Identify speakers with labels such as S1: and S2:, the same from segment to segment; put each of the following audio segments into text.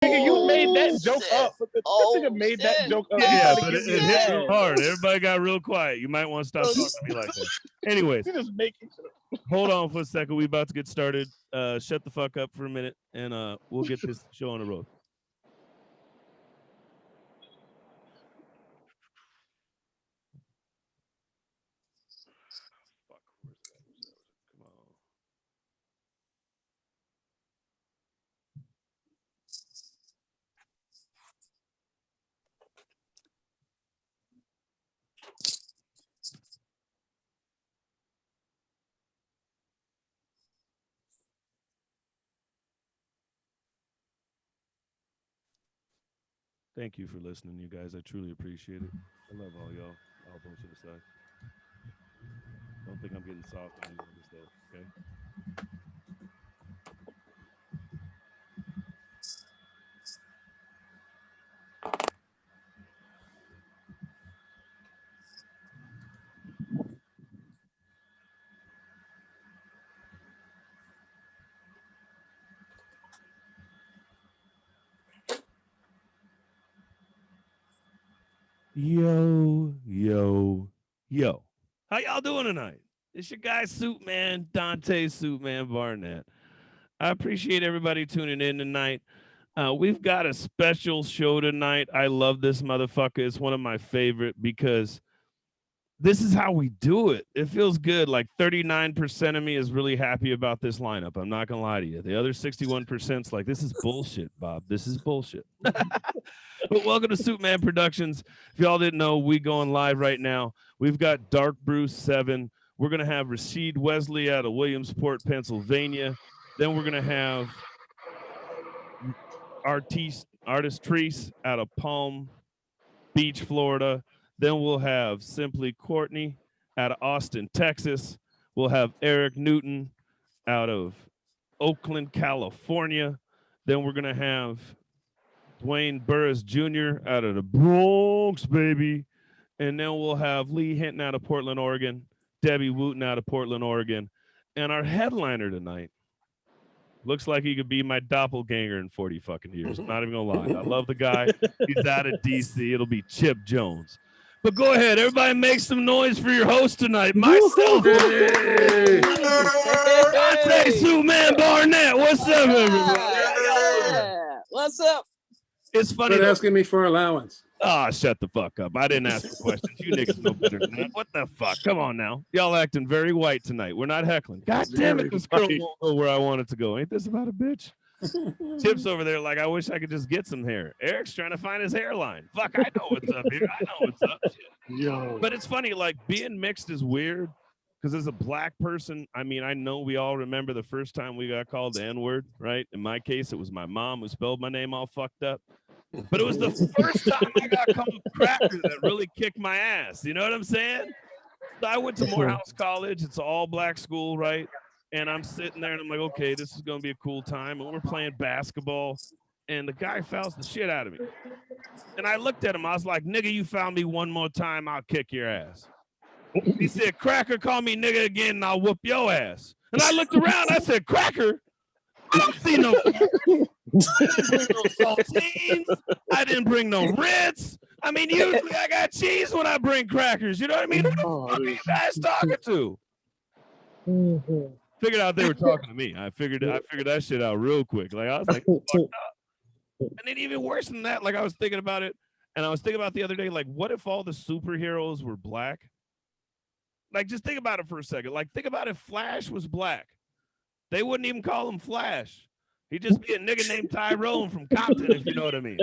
S1: Nigga, you made that joke up. This nigga made that joke up.
S2: Yeah, but it hit real hard. Everybody got real quiet. You might want to stop talking to me like that. Anyways,
S1: just making
S2: hold on for a second. We about to get started. Shut the fuck up for a minute, and we'll get this show on the road. Thank you for listening, you guys. I truly appreciate it. I love all y'all. All bullshit aside. Don't think I'm getting soft on you though, okay? Yo. How y'all doing tonight? It's your guy, SuitMan, Duante, SuitMan Barnett. I appreciate everybody tuning in tonight. We've got a special show tonight. I love this motherfucker. It's one of my favorite because this is how we do it. It feels good. Like 39% of me is really happy about this lineup. I'm not going to lie to you. The other 61% is like, this is bullshit, Bob. This is bullshit. But welcome to SuitMan Productions. If y'all didn't know, we going live right now. We've got Dark Brew 7. We're going to have Rasheed Wesley out of Williamsport, Pennsylvania. Then we're going to have artist Treece out of Palm Beach, Florida. Then we'll have Symply Courtney out of Austin, Texas. We'll have Eric Newton out of Oakland, California. Then we're going to have Dwayne Burris Jr. out of the Bronx, baby. And then we'll have Lee Hinton out of Portland, Oregon. Debbie Wooten out of Portland, Oregon. And our headliner tonight looks like he could be my doppelganger in 40 fucking years. I'm not even going to lie. I love the guy. He's out of D.C. It'll be Chipp Jones. But go ahead, everybody make some noise for your host tonight. Myself. Hey. SuitMan Barnett. What's up, everybody?
S3: What's up?
S2: It's funny.
S4: Quit asking me for allowance.
S2: Ah, shut the fuck up. I didn't ask the questions. You niggas know better than that. What the fuck? Come on now. Y'all acting very white tonight. We're not heckling. God damn it, this girl won't go where I want it to go. Ain't this about a bitch? Chipp's over there like, I wish I could just get some hair. Eric's trying to find his hairline. Fuck, I know what's up here. I know what's up. Yo. But it's funny, like, being mixed is weird because as a black person, I mean, I know we all remember the first time we got called the N-word, right? In my case, it was my mom who spelled my name all fucked up. But it was the first time I got called cracker that really kicked my ass. You know what I'm saying? So I went to Morehouse College. It's an all-black school, right? And I'm sitting there, and I'm like, okay, this is going to be a cool time. And we're playing basketball, and the guy fouls the shit out of me. And I looked at him. I was like, nigga, you foul me one more time, I'll kick your ass. He said, cracker, call me nigga again, and I'll whoop your ass. And I looked around. I said, cracker? I don't see no saltines. I didn't bring no Ritz. I mean, usually I got cheese when I bring crackers. You know what I mean? Who the fuck are you guys talking to? Figured out they were talking to me. I figured that shit out real quick. Like I was like, fucked up. And then even worse than that, like I was thinking about it, and I was thinking about the other day, like, what if all the superheroes were black? Like, just think about it for a second. Like, think about if Flash was black. They wouldn't even call him Flash. He'd just be a nigga named Tyrone from Compton, if you know what I mean.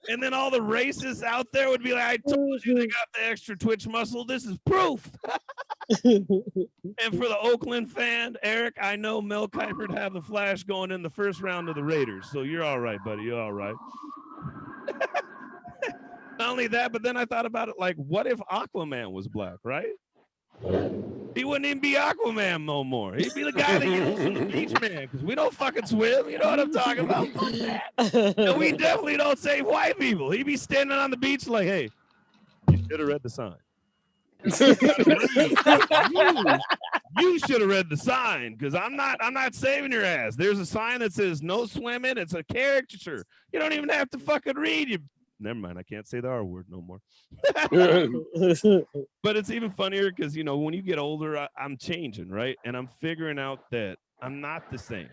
S2: And then all the racists out there would be like, I told you they got the extra twitch muscle. This is proof. And for the Oakland fan, Eric, I know Mel Kiper'd have the Flash going in the first round of the Raiders. So you're all right, buddy. You're all right. Not only that, but then I thought about it like, what if Aquaman was black, right? He wouldn't even be Aquaman no more. He'd be the guy that yells on the beach, man, because we don't fucking swim. You know what I'm talking about? And we definitely don't save white people. He'd be standing on the beach like, hey, you should have read the sign. You should have read the sign, because I'm not saving your ass. There's a sign that says no swimming. It's a caricature. You don't even have to fucking read. You never mind. I can't say the R word no more. But it's even funnier because, you know, when you get older, I'm changing, right? And I'm figuring out that I'm not the same.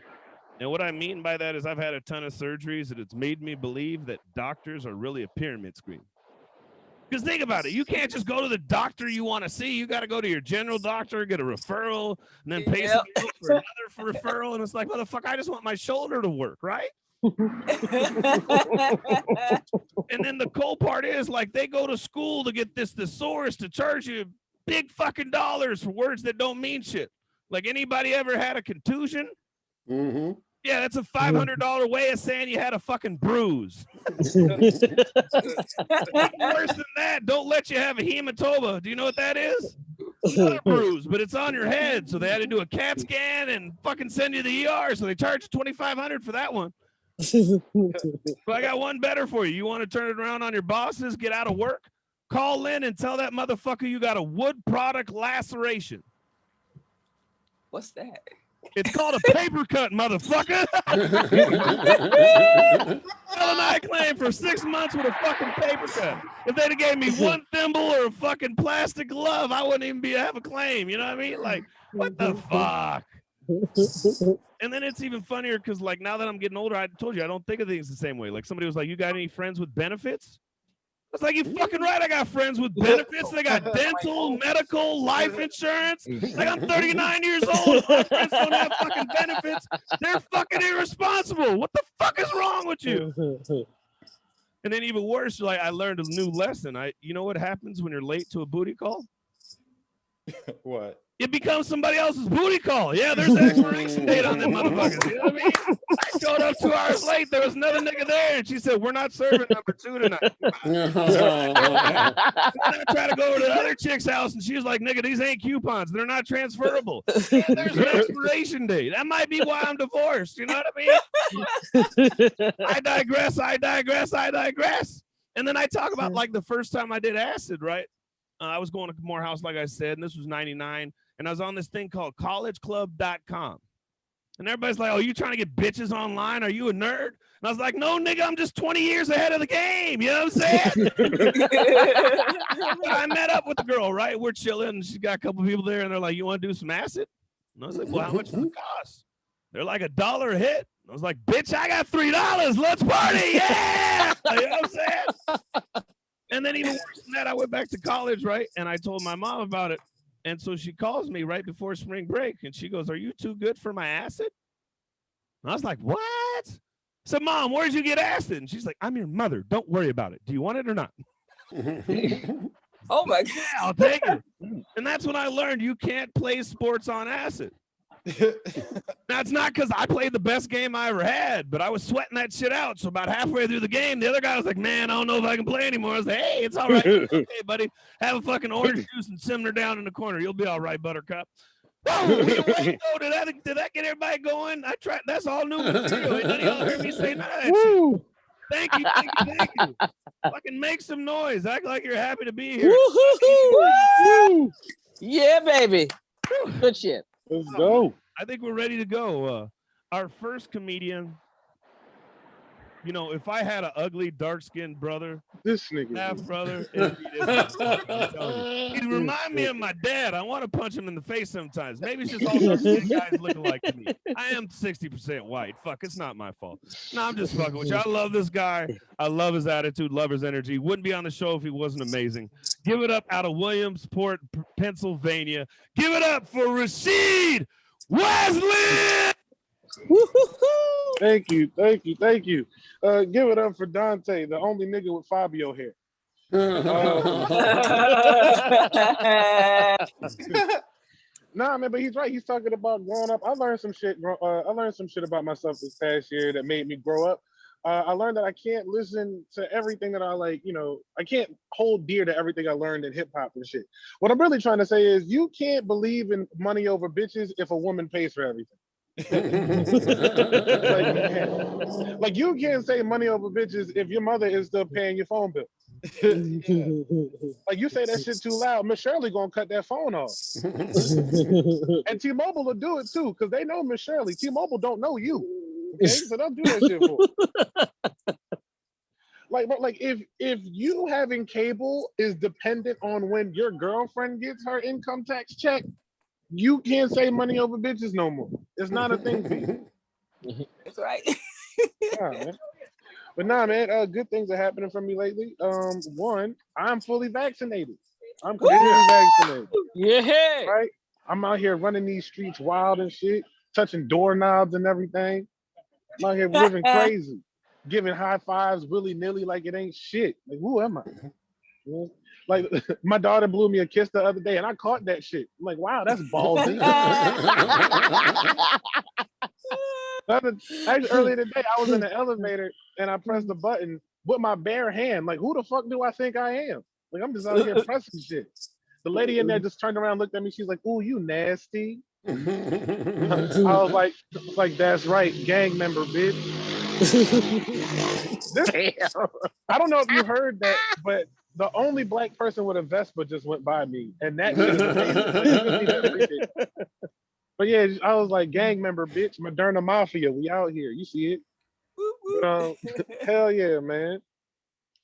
S2: And what I mean by that is I've had a ton of surgeries, and it's made me believe that doctors are really a pyramid scheme. Because think about it. You can't just go to the doctor you want to see. You got to go to your general doctor, get a referral, and then pay some for another referral. And it's like, motherfucker, I just want my shoulder to work, right? And then the cool part is, like, they go to school to get this thesaurus to charge you big fucking dollars for words that don't mean shit. Like, anybody ever had a contusion?
S3: Mm-hmm.
S2: Yeah, that's a $500 way of saying you had a fucking bruise. Worse than that, don't let you have a hematoma. Do you know what that is? Another bruise, but it's on your head. So they had to do a CAT scan and fucking send you to the ER. So they charged $2,500 for that one. But I got one better for you. You want to turn it around on your bosses, get out of work? Call in and tell that motherfucker you got a wood product laceration.
S4: What's that?
S2: It's called a paper cut, motherfucker. I claim for 6 months with a fucking paper cut. If they'd have gave me one thimble or a fucking plastic glove, I wouldn't even have a claim. You know what I mean? Like, what the fuck? And then it's even funnier because, like, now that I'm getting older, I told you I don't think of things the same way. Like, somebody was like, "You got any friends with benefits?" I was like, "You fucking right, I got friends with benefits. They got dental, medical, life insurance. Like, I'm 39 years old. My friends don't have fucking benefits. They're fucking irresponsible. What the fuck is wrong with you?" And then even worse, like, I learned a new lesson. You know what happens when you're late to a booty call?
S3: What?
S2: It becomes somebody else's booty call. Yeah, there's an expiration date on them motherfuckers. You know what I mean? I showed up 2 hours late. There was another nigga there, and she said, "We're not serving number 2 tonight." And I tried to go over to the other chick's house, and she was like, "Nigga, these ain't coupons. They're not transferable." Yeah, there's an expiration date. That might be why I'm divorced. You know what I mean? I digress. And then I talk about, like, the first time I did acid, right? I was going to Morehouse, like I said, and this was 99. And I was on this thing called collegeclub.com. And everybody's like, "Oh, you trying to get bitches online? Are you a nerd?" And I was like, "No, nigga, I'm just 20 years ahead of the game." You know what I'm saying? I met up with the girl, right? We're chilling, and she's got a couple people there, and they're like, "You want to do some acid?" And I was like, "Well, how much does it cost?" They're like, $1 a hit. I was like, "Bitch, I got $3. Let's party. Yeah." You know what I'm saying? And then even worse than that, I went back to college, right? And I told my mom about it. And so she calls me right before spring break, and she goes, "Are you too good for my acid?" And I was like, "What?" I said, "Mom, where'd you get acid?" And she's like, "I'm your mother. Don't worry about it. Do you want it or not?"
S4: Oh, my God.
S2: "Yeah, I'll take it." And that's when I learned you can't play sports on acid. That's not because I played the best game I ever had, but I was sweating that shit out. So about halfway through the game, the other guy was like, "Man, I don't know if I can play anymore." I was like, "Hey, it's all right. Okay, buddy. Have a fucking orange juice and simmer down in the corner. You'll be all right, Buttercup." Whoa, did that get everybody going? I tried. That's all new material. Ain't none of y'all heard me say none of that shit. Thank you. Fucking make some noise. Act like you're happy to be here.
S1: Woo!
S5: Yeah, baby. Good shit.
S1: Let's go.
S2: I think we're ready to go. Our first comedian, you know, if I had an ugly, dark-skinned brother,
S1: This nigga.
S2: half brother, he'd remind me of my dad. I want to punch him in the face sometimes. Maybe it's just all dark-skinned guys looking like me. I am 60% white. Fuck, it's not my fault. No, I'm just fucking with you. I love this guy. I love his attitude, love his energy. Wouldn't be on the show if he wasn't amazing. Give it up out of Williamsport, Pennsylvania. Give it up for Rasheed Wesley.
S1: Thank you. Give it up for Duante, the only nigga with Fabio hair. Nah, man, but he's right. He's talking about growing up. I learned some shit about myself this past year that made me grow up. I learned that I can't listen to everything that I like, you know, I can't hold dear to everything I learned in hip hop and shit. What I'm really trying to say is you can't believe in money over bitches if a woman pays for everything. like you can't say money over bitches if your mother is still paying your phone bill. Like you say that shit too loud, Miss Shirley gonna cut that phone off. And T-Mobile will do it too, because they know Miss Shirley. T-Mobile don't know you. Okay, so they'll do that shit for you. Like if you having cable is dependent on when your girlfriend gets her income tax check, you can't say money over bitches no more. It's not a thing for you.
S4: That's right.
S1: Nah, man. But nah, man, good things are happening for me lately. One, I'm fully vaccinated. I'm completely vaccinated.
S5: Yeah.
S1: Right? I'm out here running these streets wild and shit, touching doorknobs and everything. I'm out here living crazy, giving high fives willy-nilly like it ain't shit. Like, who am I? You know? Like, my daughter blew me a kiss the other day, and I caught that shit. I'm like, wow, that's ballsy. Actually, earlier today, I was in the elevator, and I pressed the button with my bare hand. Like, who the fuck do I think I am? Like, I'm just out here pressing shit. The lady in there just turned around, looked at me. She's like, "Ooh, you nasty." I was like, that's right, gang member, bitch. I don't know if you heard that, but the only black person with a Vespa just went by me, and that shit is amazing. Like, you just need to appreciate it. But yeah, I was like, gang member, bitch, Moderna Mafia, we out here. You see it? Hell yeah, man.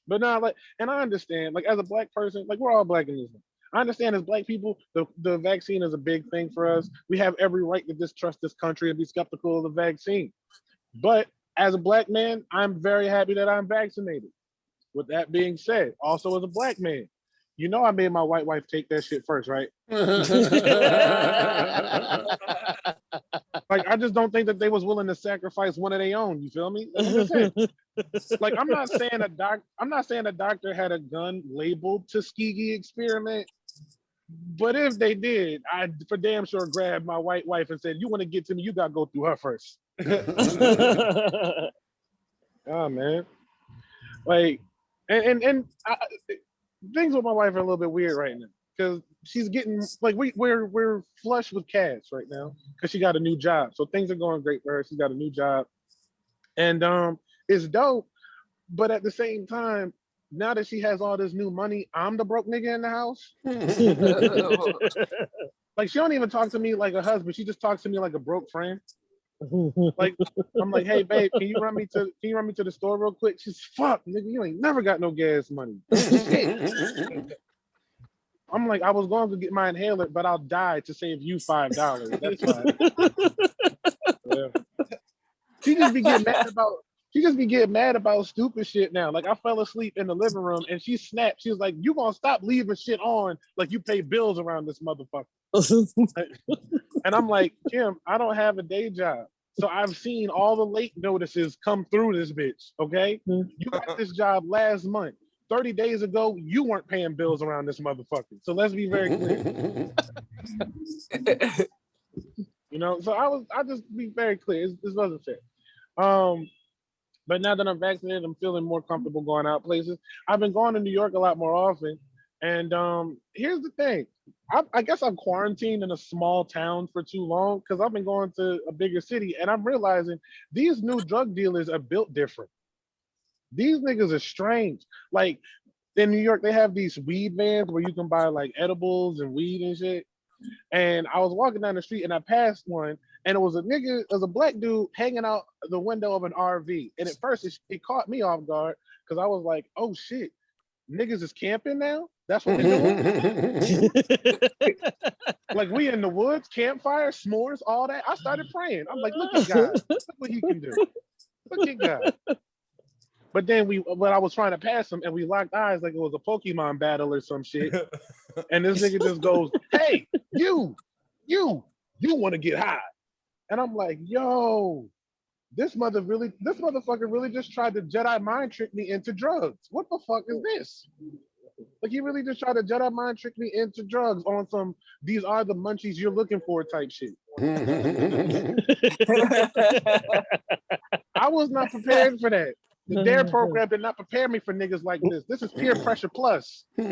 S1: But no, like, and I understand, like, as a black person, like, we're all black in this one. I understand as black people, the vaccine is a big thing for us. We have every right to distrust this country and be skeptical of the vaccine. But as a black man, I'm very happy that I'm vaccinated. With that being said, also as a black man, you know I made my white wife take that shit first, right? Like, I just don't think that they was willing to sacrifice one of their own. You feel me? I'm just saying. Like, I'm not saying a doctor had a gun labeled Tuskegee experiment. But if they did, I'd for damn sure grab my white wife and said, "You want to get to me? You gotta go through her first." Oh man, like, and things with my wife are a little bit weird right now because she's getting like we're flush with cash right now because she got a new job, so things are going great for her. She's got a new job, and it's dope. But at the same time, now that she has all this new money, I'm the broke nigga in the house. Like, she don't even talk to me like a husband. She just talks to me like a broke friend. Like, I'm like, "Hey babe, can you run me to the store real quick?" She's, "Fuck, nigga, you ain't never got no gas money." I'm like, "I was going to get my inhaler, but I'll die to save you $5. That's fine." Yeah. She just be getting mad about stupid shit now. Like, I fell asleep in the living room and she snapped. She was like, "You gonna stop leaving shit on like you pay bills around this motherfucker?" And I'm like, "Kim, I don't have a day job. So I've seen all the late notices come through this bitch, okay? You got this job last month. 30 days ago, you weren't paying bills around this motherfucker. So let's be very clear." You know, so I just be very clear. This wasn't fair. But now that I'm vaccinated, I'm feeling more comfortable going out places. I've been going to New York a lot more often. And here's the thing. I guess I'm quarantined in a small town for too long because I've been going to a bigger city, and I'm realizing these new drug dealers are built different. These niggas are strange. Like, in New York, they have these weed vans where you can buy like edibles and weed and shit. And I was walking down the street and I passed one, and it was a black dude hanging out the window of an RV. And at first it caught me off guard because I was like, "Oh shit, niggas is camping now? That's what they're doing?" Like, we in the woods, campfire, s'mores, all that. I started praying. I'm like, "Look at God. Look what he can do. Look at God." But then when I was trying to pass him and we locked eyes like it was a Pokemon battle or some shit. And this nigga just goes, "Hey, you want to get high?" And I'm like, "Yo, this motherfucker really just tried to Jedi mind trick me into drugs. What the fuck is this?" Like, he really just tried to Jedi mind trick me into drugs on some "these are the munchies you're looking for" type shit. I was not prepared for that. The DARE program did not prepare me for niggas like this. This is peer pressure plus. I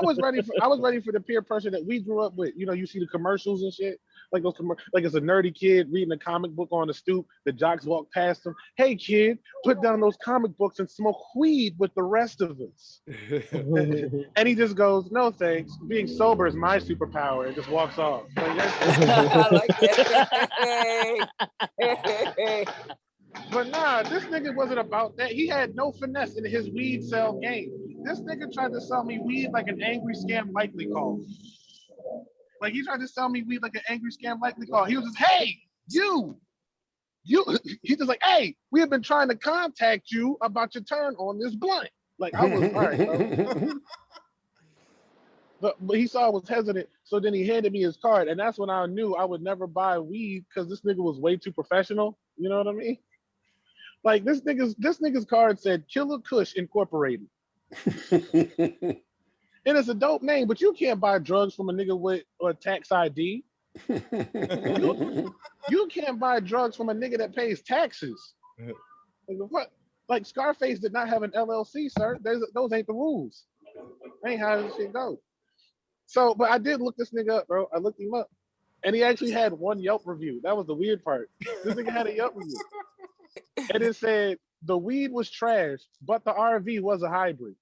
S1: was ready for the peer pressure that we grew up with. You know, you see the commercials and shit. like it's a nerdy kid reading a comic book on the stoop. The jocks walk past him. Hey kid, put down those comic books and smoke weed with the rest of us. And he just goes, no thanks. Being sober is my superpower, and just walks off. Like,
S4: I like that. Hey.
S1: but nah, this nigga wasn't about that. He had no finesse in his weed sell game. This nigga tried to sell me weed like an angry scam likely call. Like he tried to sell me weed like an angry scam likely call. He was just, hey, you. He's just like, hey, we have been trying to contact you about your turn on this blunt. Like I was, all right, bro. But he saw I was hesitant, so then he handed me his card, and that's when I knew I would never buy weed because this nigga was way too professional. You know what I mean? Like this nigga's card said Killer Kush Incorporated. And it's a dope name, but you can't buy drugs from a nigga with a tax ID. You can't buy drugs from a nigga that pays taxes. Like, what? Like Scarface did not have an LLC, sir. Those ain't the rules. That ain't how this shit goes. So, but I did look this nigga up, bro. I looked him up. And he actually had one Yelp review. That was the weird part. This nigga had a Yelp review. And it said, the weed was trash, but the RV was a hybrid.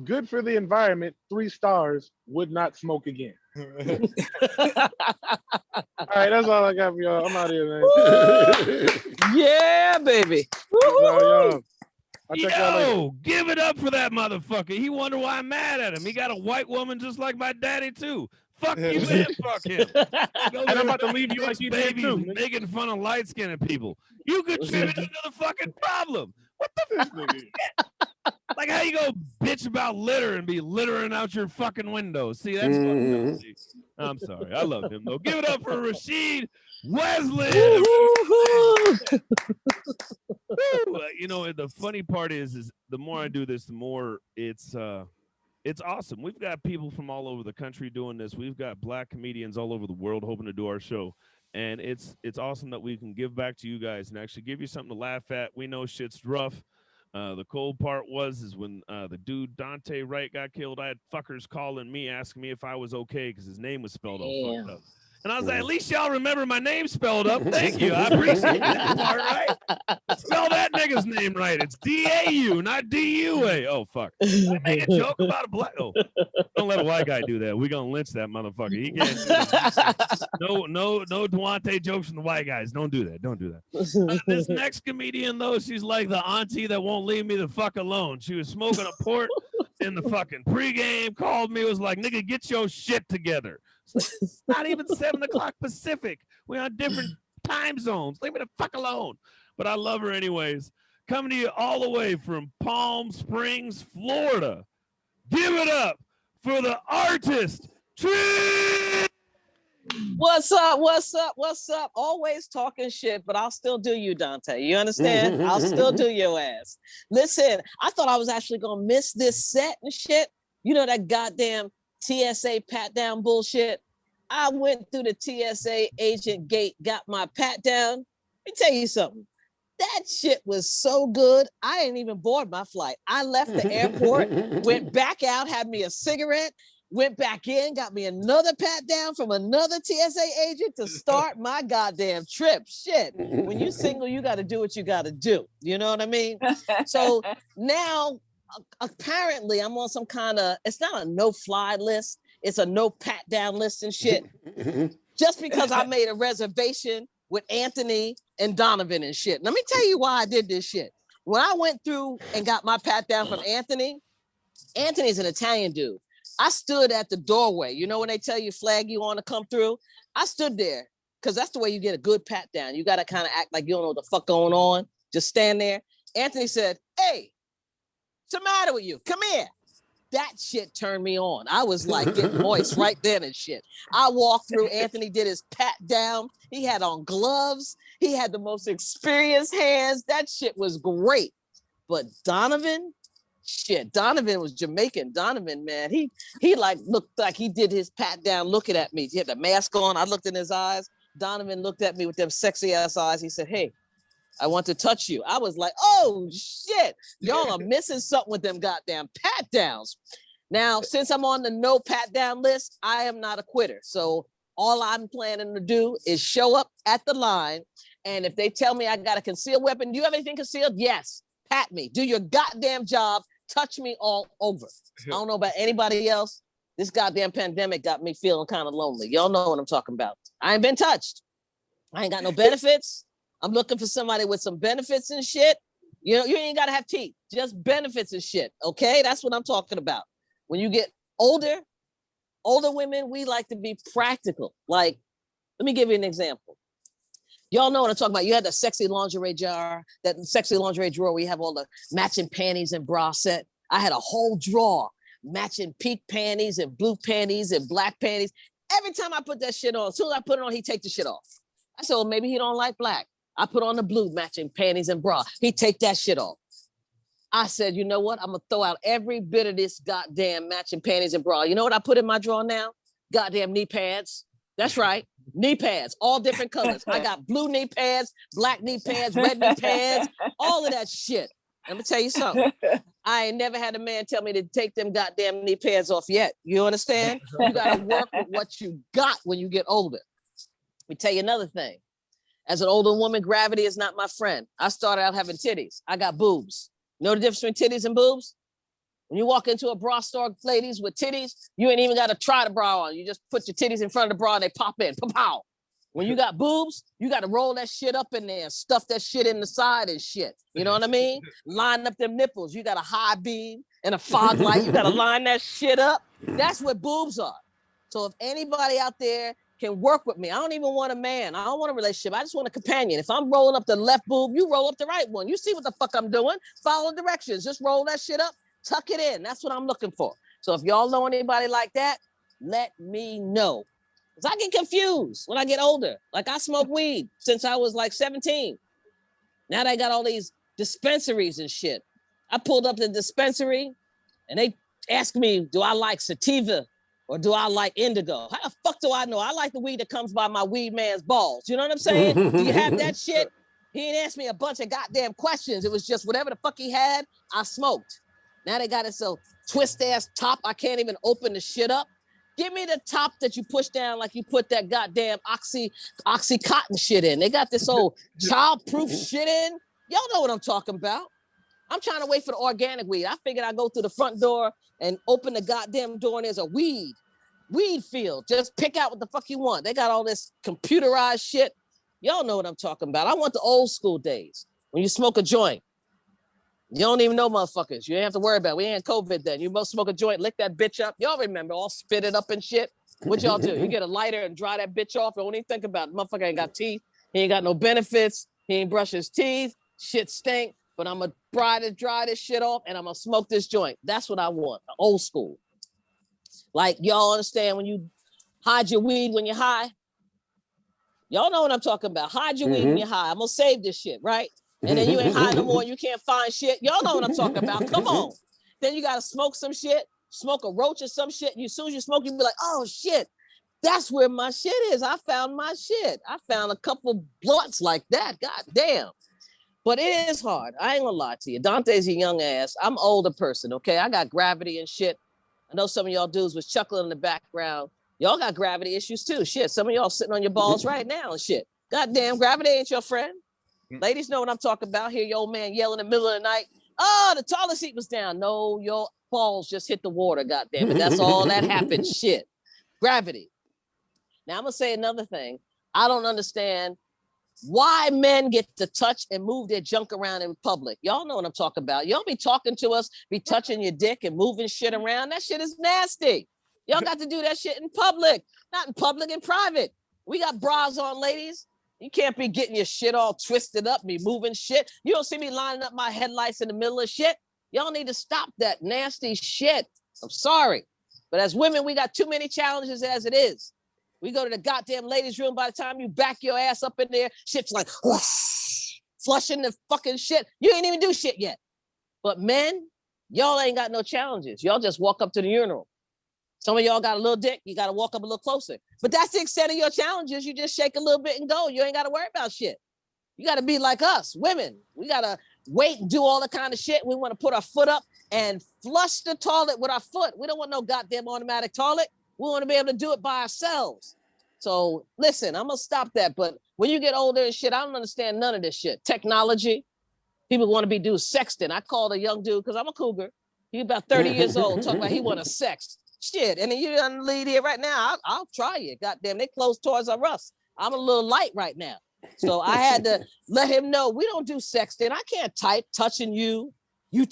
S1: Good for the environment, 3 stars, would not smoke again. All right, that's all I got for y'all. I'm out here, man.
S5: Yeah, baby.
S1: Y'all. I'll check y'all later.
S2: Yo, give it up for that motherfucker. He wonder why I'm mad at him. He got a white woman just like my daddy, too. Fuck you and fuck him.
S1: And I'm about to leave you like you did too.
S2: Making fun of light-skinned people. You contributed to the fucking problem. What the fuck? Like how you go bitch about litter and be littering out your fucking windows. See, that's fucking up. I'm sorry. I love him though. Give it up for Rasheed, Wesley. You know, the funny part is the more I do this, the more it's awesome. We've got people from all over the country doing this. We've got black comedians all over the world hoping to do our show. And it's awesome that we can give back to you guys and actually give you something to laugh at. We know shit's rough. The cold part is when the dude Duante Wright got killed, I had fuckers calling me asking me if I was okay because his name was spelled all fucked up. And I was like, at least y'all remember my name spelled up. Thank you. I appreciate that part, right? Spell that nigga's name right. It's D-A-U, not D-U-A. Oh, fuck. I make a joke about a black... Oh, don't let a white guy do that. We're going to lynch that motherfucker. He can't do that. No Duante jokes from the white guys. Don't do that. Don't do that. This next comedian, though, she's like the auntie that won't leave me the fuck alone. She was smoking a port in the fucking pregame, called me, was like, nigga, get your shit together. It's not even 7 o'clock Pacific. We're on different time zones. Leave me the fuck alone. But I love her anyways. Coming to you all the way from Palm Springs, Florida. Give it up for the artist, Treece.
S5: What's up? What's up? What's up? Always talking shit, but I'll still do you, Dante. You understand? I'll still do your ass. Listen, I thought I was actually gonna miss this set and shit. You know that goddamn TSA pat down bullshit. I went through the TSA agent gate, got my pat down. Let me tell you something. That shit was so good. I didn't even board my flight. I left the airport, went back out, had me a cigarette, went back in, got me another pat down from another TSA agent to start my goddamn trip. Shit. When you single, you got to do what you got to do. You know what I mean? So now, apparently, I'm on some kind of, it's not a no-fly list. It's a no pat down list and shit. Just because I made a reservation with Anthony and Donovan and shit. Let me tell you why I did this shit. When I went through and got my pat down from Anthony, Anthony's an Italian dude. I stood at the doorway. You know when they tell you flag you on to come through? I stood there because that's the way you get a good pat down. You got to kind of act like you don't know what the fuck going on. Just stand there. Anthony said, hey, what's the matter with you? Come here. That shit turned me on. I was like getting moist right then and shit. I walked through. Anthony did his pat down. He had on gloves. He had the most experienced hands. That shit was great. But Donovan, shit, Donovan was Jamaican. Donovan, man, he like looked like he did his pat down looking at me. He had the mask on. I looked in his eyes. Donovan looked at me with them sexy ass eyes. He said, hey, I want to touch you. I was like, oh shit, y'all are missing something with them goddamn pat downs. Now, since I'm on the no pat down list, I am not a quitter. So all I'm planning to do is show up at the line. And if they tell me I got a concealed weapon, do you have anything concealed? Yes. Pat me. Do your goddamn job. Touch me all over. I don't know about anybody else. This goddamn pandemic got me feeling kind of lonely. Y'all know what I'm talking about. I ain't been touched. I ain't got no benefits. I'm looking for somebody with some benefits and shit. You know, you ain't got to have teeth, just benefits and shit. Okay. That's what I'm talking about. When you get older women, we like to be practical. Like, let me give you an example. Y'all know what I'm talking about. You had the sexy lingerie jar, that sexy lingerie drawer where you have all the matching panties and bra set. I had a whole drawer matching pink panties and blue panties and black panties. Every time I put that shit on, as soon as I put it on, he take the shit off. I said, well, maybe he don't like black. I put on the blue matching panties and bra. He take that shit off. I said, you know what? I'm going to throw out every bit of this goddamn matching panties and bra. You know what I put in my drawer now? Goddamn knee pads. That's right. Knee pads, all different colors. I got blue knee pads, black knee pads, red knee pads, all of that shit. Let me tell you something. I ain't never had a man tell me to take them goddamn knee pads off yet. You understand? You got to work with what you got when you get older. Let me tell you another thing. As an older woman, gravity is not my friend. I started out having titties. I got boobs. You know the difference between titties and boobs? When you walk into a bra store, ladies, with titties, you ain't even got to try the bra on. You just put your titties in front of the bra and they pop in. Pow. When you got boobs, you got to roll that shit up in there and stuff that shit in the side and shit. You know what I mean? Line up them nipples. You got a high beam and a fog light. You got to line that shit up. That's what boobs are. So if anybody out there can work with me, I don't even want a man. I don't want a relationship. I just want a companion. If I'm rolling up the left boob, you roll up the right one. You see what the fuck I'm doing. Follow directions. Just roll that shit up. Tuck it in. That's what I'm looking for. So if y'all know anybody like that, let me know. Because I get confused when I get older. Like I smoke weed since I was like 17. Now they got all these dispensaries and shit. I pulled up the dispensary and they asked me, do I like sativa or do I like indigo? How the fuck do I know? I like the weed that comes by my weed man's balls. You know what I'm saying? Do you have that shit? He ain't asked me a bunch of goddamn questions. It was just whatever the fuck he had, I smoked. Now they got it so twist-ass top, I can't even open the shit up. Give me the top that you push down like you put that goddamn Oxycontin shit in. They got this old child-proof shit in. Y'all know what I'm talking about. I'm trying to wait for the organic weed. I figured I'd go through the front door and open the goddamn door and there's a weed field. Just pick out what the fuck you want. They got all this computerized shit. Y'all know what I'm talking about. I want the old school days when you smoke a joint. You don't even know motherfuckers. You ain't have to worry about it. We ain't COVID then. You both smoke a joint, lick that bitch up. Y'all remember, all spit it up and shit. What y'all do? You get a lighter and dry that bitch off. Don't even think about it. Motherfucker ain't got teeth. He ain't got no benefits. He ain't brush his teeth. Shit stink. But I'm going to dry this shit off and I'm going to smoke this joint. That's what I want. Old school. Like, y'all understand when you hide your weed when you're high? Y'all know what I'm talking about. Hide your weed when you're high. I'm going to save this shit, right? And then you ain't high no more. You can't find shit. Y'all know what I'm talking about. Come on. Then you got to smoke some shit, smoke a roach or some shit. And as soon as you smoke, you be like, oh, shit. That's where my shit is. I found my shit. I found a couple blunts like that. God damn. But it is hard. I ain't gonna lie to you. Dante's a young ass. I'm an older person, okay? I got gravity and shit. I know some of y'all dudes was chuckling in the background. Y'all got gravity issues too. Shit, some of y'all sitting on your balls right now and shit. Goddamn, gravity ain't your friend. Ladies know what I'm talking about. Hear your old man yell in the middle of the night. Oh, the toilet seat was down. No, your balls just hit the water, goddamn it. That's all that happened. Shit. Gravity. Now I'm gonna say another thing. I don't understand why men get to touch and move their junk around in public. Y'all know what I'm talking about. Y'all be talking to us, be touching your dick and moving shit around. That shit is nasty. Y'all got to do that shit in public, not in public, in private. We got bras on, ladies. You can't be getting your shit all twisted up, me moving shit. You don't see me lining up my headlights in the middle of shit. Y'all need to stop that nasty shit. I'm sorry. But as women, we got too many challenges as it is. We go to the goddamn ladies' room. By the time you back your ass up in there, shit's like whoosh, flushing the fucking shit. You ain't even do shit yet. But men, y'all ain't got no challenges. Y'all just walk up to the urinal. Some of y'all got a little dick. You got to walk up a little closer. But that's the extent of your challenges. You just shake a little bit and go. You ain't got to worry about shit. You got to be like us, women. We got to wait and do all the kind of shit. We want to put our foot up and flush the toilet with our foot. We don't want no goddamn automatic toilet. We want to be able to do it by ourselves. So listen, I'm gonna stop that. But when you get older and shit, I don't understand none of this shit. Technology, people want to be doing sexting. I called a young dude because I'm a cougar. He about 30 years old, talking about he want to sext. Shit, and then you on the lead here right now. I'll try it. Goddamn, they closed Toys R Us. I'm a little light right now. So I had to let him know we don't do sexting. I can't type touching you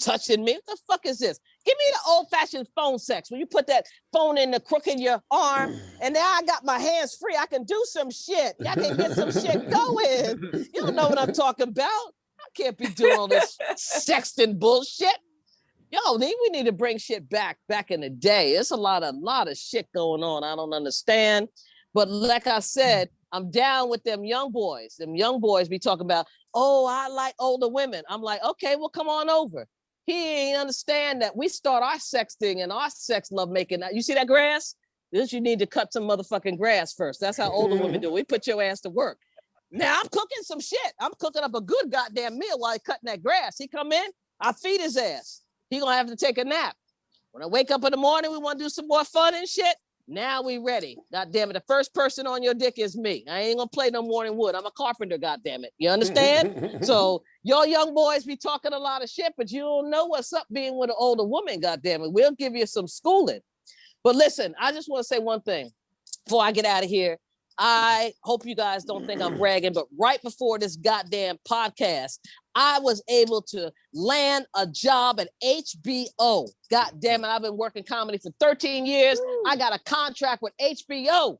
S5: touching me. What the fuck is this? Give me the old-fashioned phone sex when you put that phone in the crook of your arm, and now I got my hands free. I can do some shit. I can get some shit going. You don't know what I'm talking about. I can't be doing all this sexting bullshit. Yo, we need to bring shit back in the day. It's a lot of shit going on. I don't understand. But like I said, I'm down with them young boys. Them young boys be talking about, oh, I like older women. I'm like, okay, well, come on over. He ain't understand that we start our sexting and our sex love making. You see that grass? This you need to cut some motherfucking grass first. That's how older women do. We put your ass to work. Now I'm cooking some shit. I'm cooking up a good goddamn meal while he's cutting that grass. He come in, I feed his ass. He gonna have to take a nap. When I wake up in the morning, we want to do some more fun and shit. Now we ready. God damn it. The first person on your dick is me. I ain't gonna play no morning wood. I'm a carpenter, god damn it. You understand? So your young boys be talking a lot of shit, but you don't know what's up being with an older woman, god damn it. We'll give you some schooling. But listen, I just want to say one thing before I get out of here. I hope you guys don't think I'm bragging, but right before this goddamn podcast, I was able to land a job at HBO. God damn it, I've been working comedy for 13 years. I got a contract with HBO.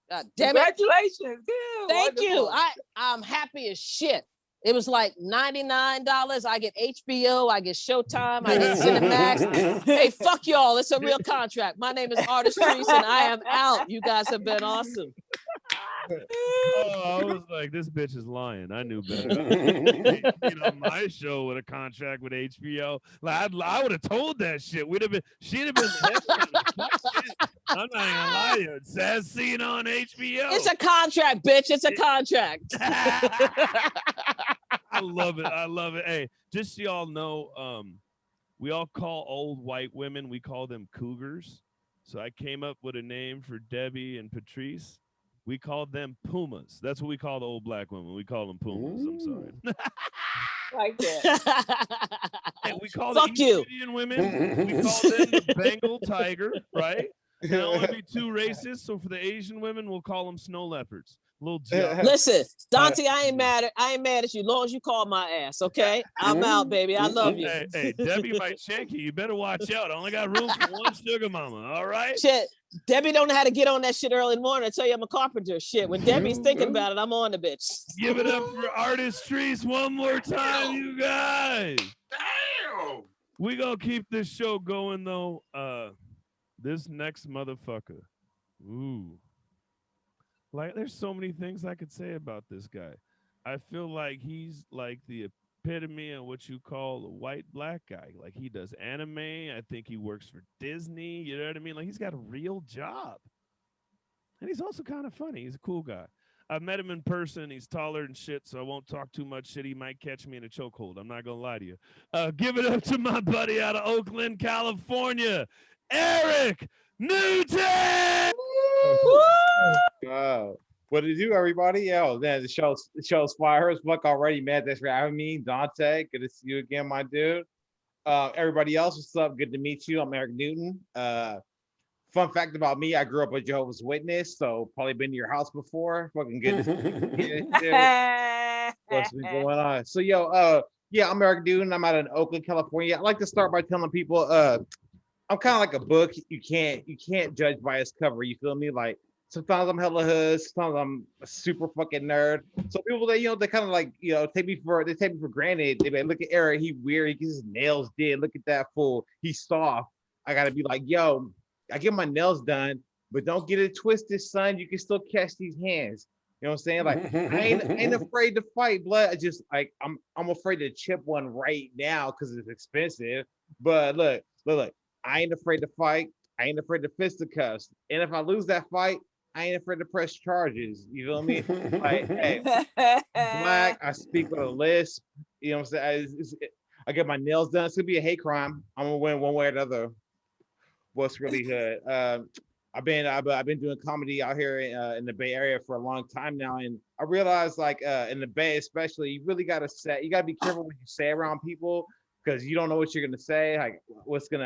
S5: God damn it.
S4: Congratulations. Yeah,
S5: Thank you.
S4: wonderful.
S5: I'm happy as shit. It was like $99. I get HBO, I get Showtime, I get Cinemax. Hey, fuck y'all. It's a real contract. My name is Artist Treece, and I am out. You guys have been awesome.
S2: Oh, I was like, this bitch is lying. I knew better. My show with a contract with HBO. Like, I would have told that shit. She'd have been. I'm not even gonna lie to you. Sad scene on HBO.
S5: It's a contract, bitch. It's a contract.
S2: I love it. I love it. Hey, just so y'all know, we all call old white women, we call them cougars. So I came up with a name for Debbie and Patrice. We called them Pumas. That's what we call the old black women. We call them Pumas. I'm sorry.
S4: Like that.
S2: And we call
S5: Fuck
S2: the
S5: you.
S2: Indian women, we call them the Bengal tiger, right? And I don't want to be too racist, so for the Asian women, we'll call them snow leopards. Little job.
S5: Listen, Duante, I ain't mad at you. As long as you call my ass, okay? I'm out, baby. I love you.
S2: Hey, Debbie might shank you. You better watch out. I only got room for one sugar mama. All right.
S5: Shit, Debbie don't know how to get on that shit early in the morning. I tell you, I'm a carpenter. Shit, when Debbie's thinking about it, I'm on the bitch.
S2: Give it up for Artist Treece one more time, you guys.
S3: Damn.
S2: We gonna keep this show going though. This next motherfucker. Ooh. Like, there's so many things I could say about this guy. I feel like he's like the epitome of what you call a white black guy. Like, he does anime. I think he works for Disney. You know what I mean? Like, he's got a real job. And he's also kind of funny. He's a cool guy. I've met him in person. He's taller and shit, so I won't talk too much shit. He might catch me in a chokehold. I'm not going to lie to you. Give it up to my buddy out of Oakland, California, Eric Newton!
S6: Wow. What to do, everybody? Yo, man, the show's fire as fuck already, man. Thanks for having me. Duante, good to see you again, my dude. Everybody else, what's up? Good to meet you. I'm Eric Newton. Fun fact about me, I grew up a Jehovah's Witness, so probably been to your house before. Fucking good to see you. What's been going on? So, yeah, I'm Eric Newton. I'm out in Oakland, California. I like to start by telling people, I'm kind of like a book. You can't judge by its cover. You feel me? Like, sometimes I'm hella hood. Sometimes I'm a super fucking nerd. So people that they kind of like take me for granted. They like, look at Eric. He weird. He gets his nails did. Look at that fool. He's soft. I gotta be like, yo, I get my nails done, but don't get it twisted, son. You can still catch these hands. You know what I'm saying? Like, I ain't afraid to fight, blood. I just like I'm afraid to chip one right now because it's expensive. But look. I ain't afraid to fight. I ain't afraid to fisticuffs. And if I lose that fight, I ain't afraid to press charges. You feel me? Like, hey, black, I speak with a lisp. You know what I'm saying? I get my nails done. It's gonna be a hate crime. I'm gonna win one way or another. What's really good? I've been doing comedy out here in the Bay Area for a long time now, and I realized like in the Bay especially, you really gotta be careful what you say around people because you don't know what you're gonna say, like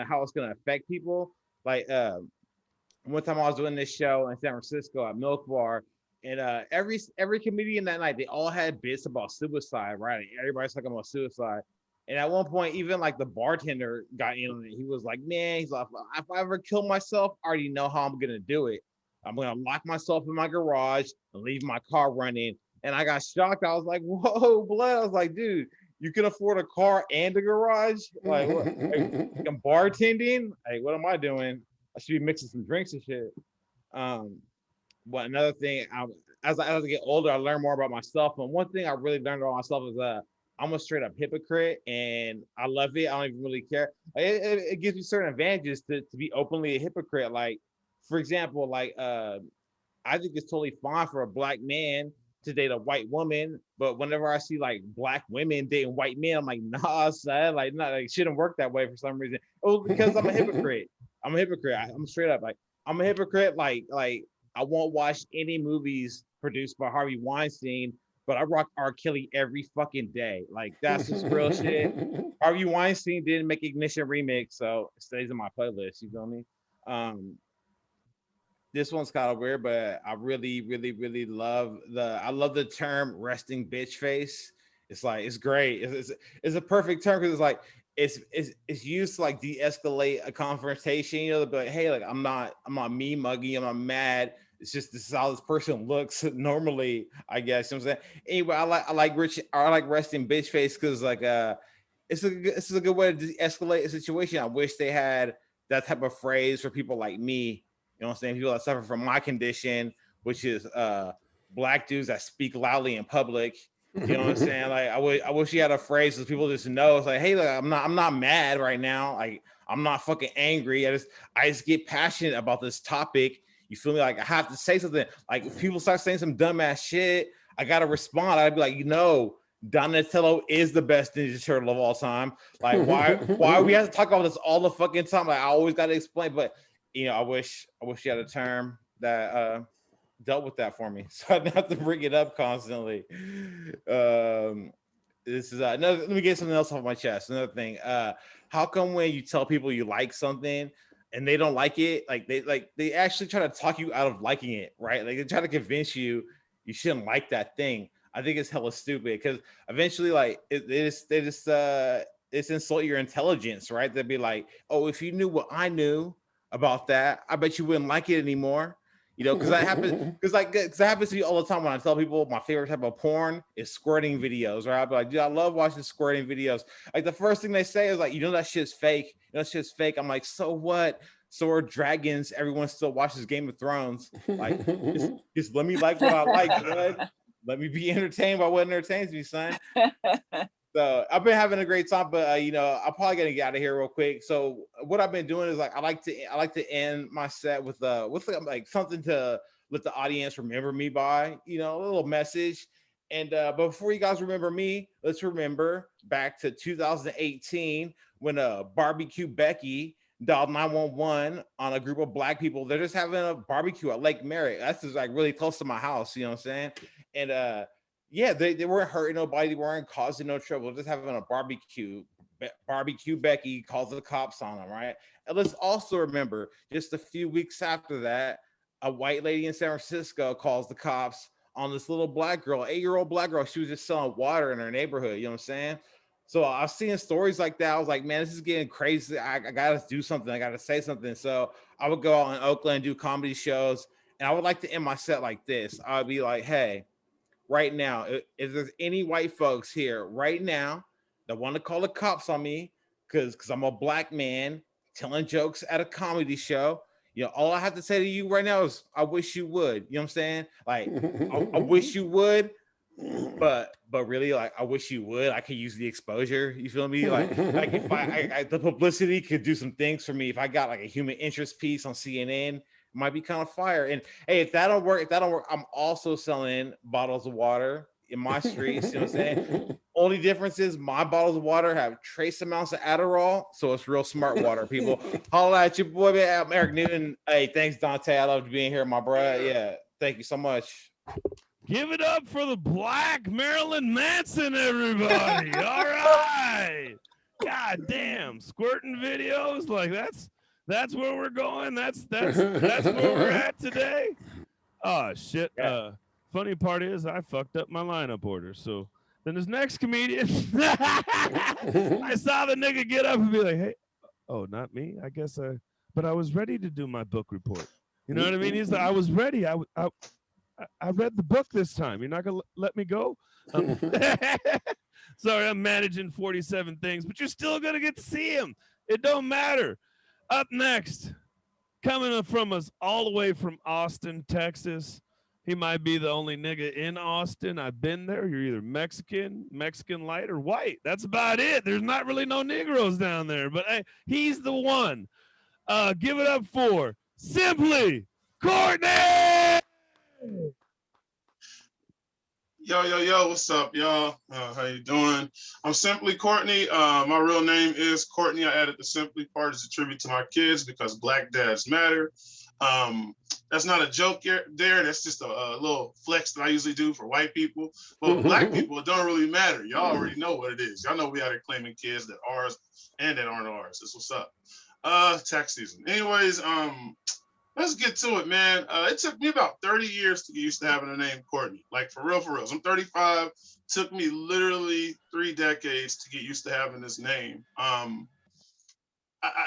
S6: how it's gonna affect people. Like one time I was doing this show in San Francisco at Milk Bar, and every comedian that night, they all had bits about suicide, right? Like, everybody's talking about suicide. And at one point, even like the bartender got in on it. He was like, man, he's like, if I ever kill myself, I already know how I'm gonna do it. I'm gonna lock myself in my garage and leave my car running. And I got shocked. I was like, whoa, blood. I was like, dude, you can afford a car and a garage? Like, what? Like, I'm bartending? Like, what am I doing? I should be mixing some drinks and shit. But another thing, as I get older, I learn more about myself. And one thing I really learned about myself is I'm a straight up hypocrite, and I love it. I don't even really care. It gives me certain advantages to be openly a hypocrite. Like, for example, like I think it's totally fine for a black man to date a white woman, but whenever I see like black women dating white men, I'm like, nah, son, like, not like, shouldn't work that way for some reason. Oh, because I'm a hypocrite. I'm a hypocrite. I'm straight up like I'm a hypocrite. Like I won't watch any movies produced by Harvey Weinstein, but I rock R. Kelly every fucking day. Like, that's just real shit. Harvey Weinstein didn't make Ignition remix, so it stays in my playlist. You feel me? This one's kind of weird, but I really, really, really love the term resting bitch face. It's like, it's great. It's a perfect term because it's like it's used to like de-escalate a confrontation. You know, they'll be like, hey, like I'm not me muggy, I'm not mad. It's just this is how this person looks normally, I guess. You know what I'm saying? Anyway, I like resting bitch face because like this is a good way to de-escalate a situation. I wish they had that type of phrase for people like me. You know what I'm saying? People that suffer from my condition, which is black dudes that speak loudly in public. You know what I'm saying? Like I wish you had a phrase so people just know. It's like, hey, look, I'm not mad right now. Like I'm not fucking angry. I just get passionate about this topic. You feel me? Like I have to say something. Like if people start saying some dumbass shit, I gotta respond. I'd be like, Donatello is the best Ninja Turtle of all time. Like why we have to talk about this all the fucking time? Like I always gotta explain. But I wish you had a term that dealt with that for me, so I didn't have to bring it up constantly. This is another. Let me get something else off my chest. Another thing. How come when you tell people you like something and they don't like it, they actually try to talk you out of liking it, right? Like they try to convince you shouldn't like that thing. I think it's hella stupid because eventually, like they just insult your intelligence, right? They'd be like, oh, if you knew what I knew about that, I bet you wouldn't like it anymore. Because that happens. Because that happens to me all the time when I tell people my favorite type of porn is squirting videos. Right? I'll be like, dude, I love watching squirting videos. Like the first thing they say is like, that shit's fake. That shit's fake. I'm like, so what? So are dragons. Everyone still watches Game of Thrones. Like, just let me like what I like, bud. Let me be entertained by what entertains me, son. So I've been having a great time, but I'm probably gonna get out of here real quick. So what I've been doing is like I like to end my set with like something to let the audience remember me by, a little message. And but before you guys remember me, let's remember back to 2018 when Barbecue Becky dialed 911 on a group of black people. They're just having a barbecue at Lake Merritt. That's just like really close to my house, you know what I'm saying? And yeah, they weren't hurting nobody, they weren't causing no trouble, just having a barbecue. Barbecue Becky calls the cops on them, right? And let's also remember, just a few weeks after that, a white lady in San Francisco calls the cops on this little black girl, 8-year-old black girl. She was just selling water in her neighborhood, you know what I'm saying? So I was seeing stories like that. I was like, man, this is getting crazy. I gotta do something. I gotta say something. So I would go out in Oakland, do comedy shows, and I would like to end my set like this. I would be like, hey, right now, if there's any white folks here right now that want to call the cops on me because I'm a black man telling jokes at a comedy show, all I have to say to you right now is I wish you would. You know what I'm saying? Like I wish you would, but really, like I wish you would. I could use the exposure. You feel me? Like if I the publicity could do some things for me. If I got like a human interest piece on CNN, might be kind of fire. And hey, if that don't work, I'm also selling bottles of water in my streets. You know what I'm saying? Only difference is my bottles of water have trace amounts of Adderall, so it's real smart water. People, holla at your boy, man, Eric Newton. Hey, thanks, Duante. I love being here, my bro. Yeah, thank you so much.
S2: Give it up for the Black Marilyn Manson, everybody. All right. God damn, squirting videos, like that's where we're going. That's where we're at today. Oh shit.
S6: Yeah.
S2: Funny part is I fucked up my lineup order. So then this next comedian, I saw the nigga get up and be like, hey, oh, not me. I guess but I was ready to do my book report. You know what I mean? He's like, I was ready. I read the book this time. You're not gonna let me go? Sorry, I'm managing 47 things, but you're still gonna get to see him. It don't matter. Up next, coming from us all the way from Austin, Texas. He might be the only nigga in Austin. I've been there. You're either Mexican light, or white. That's about it. There's not really no Negroes down there, but hey, he's the one. Give it up for Symply Courtney.
S7: Yo, what's up, y'all? How you doing? I'm Symply Courtney. My real name is Courtney. I added the Symply part as a tribute to my kids because Black dads matter. That's not a joke there. That's just a little flex that I usually do for white people. But Black people, it don't really matter. Y'all already know what it is. Y'all know we out here claiming kids that are ours and that aren't ours. That's what's up. Tax season. Anyways, let's get to it, man. It took me about 30 years to get used to having the name Courtney. Like, for real. I'm 35. Took me literally 3 decades to get used to having this name.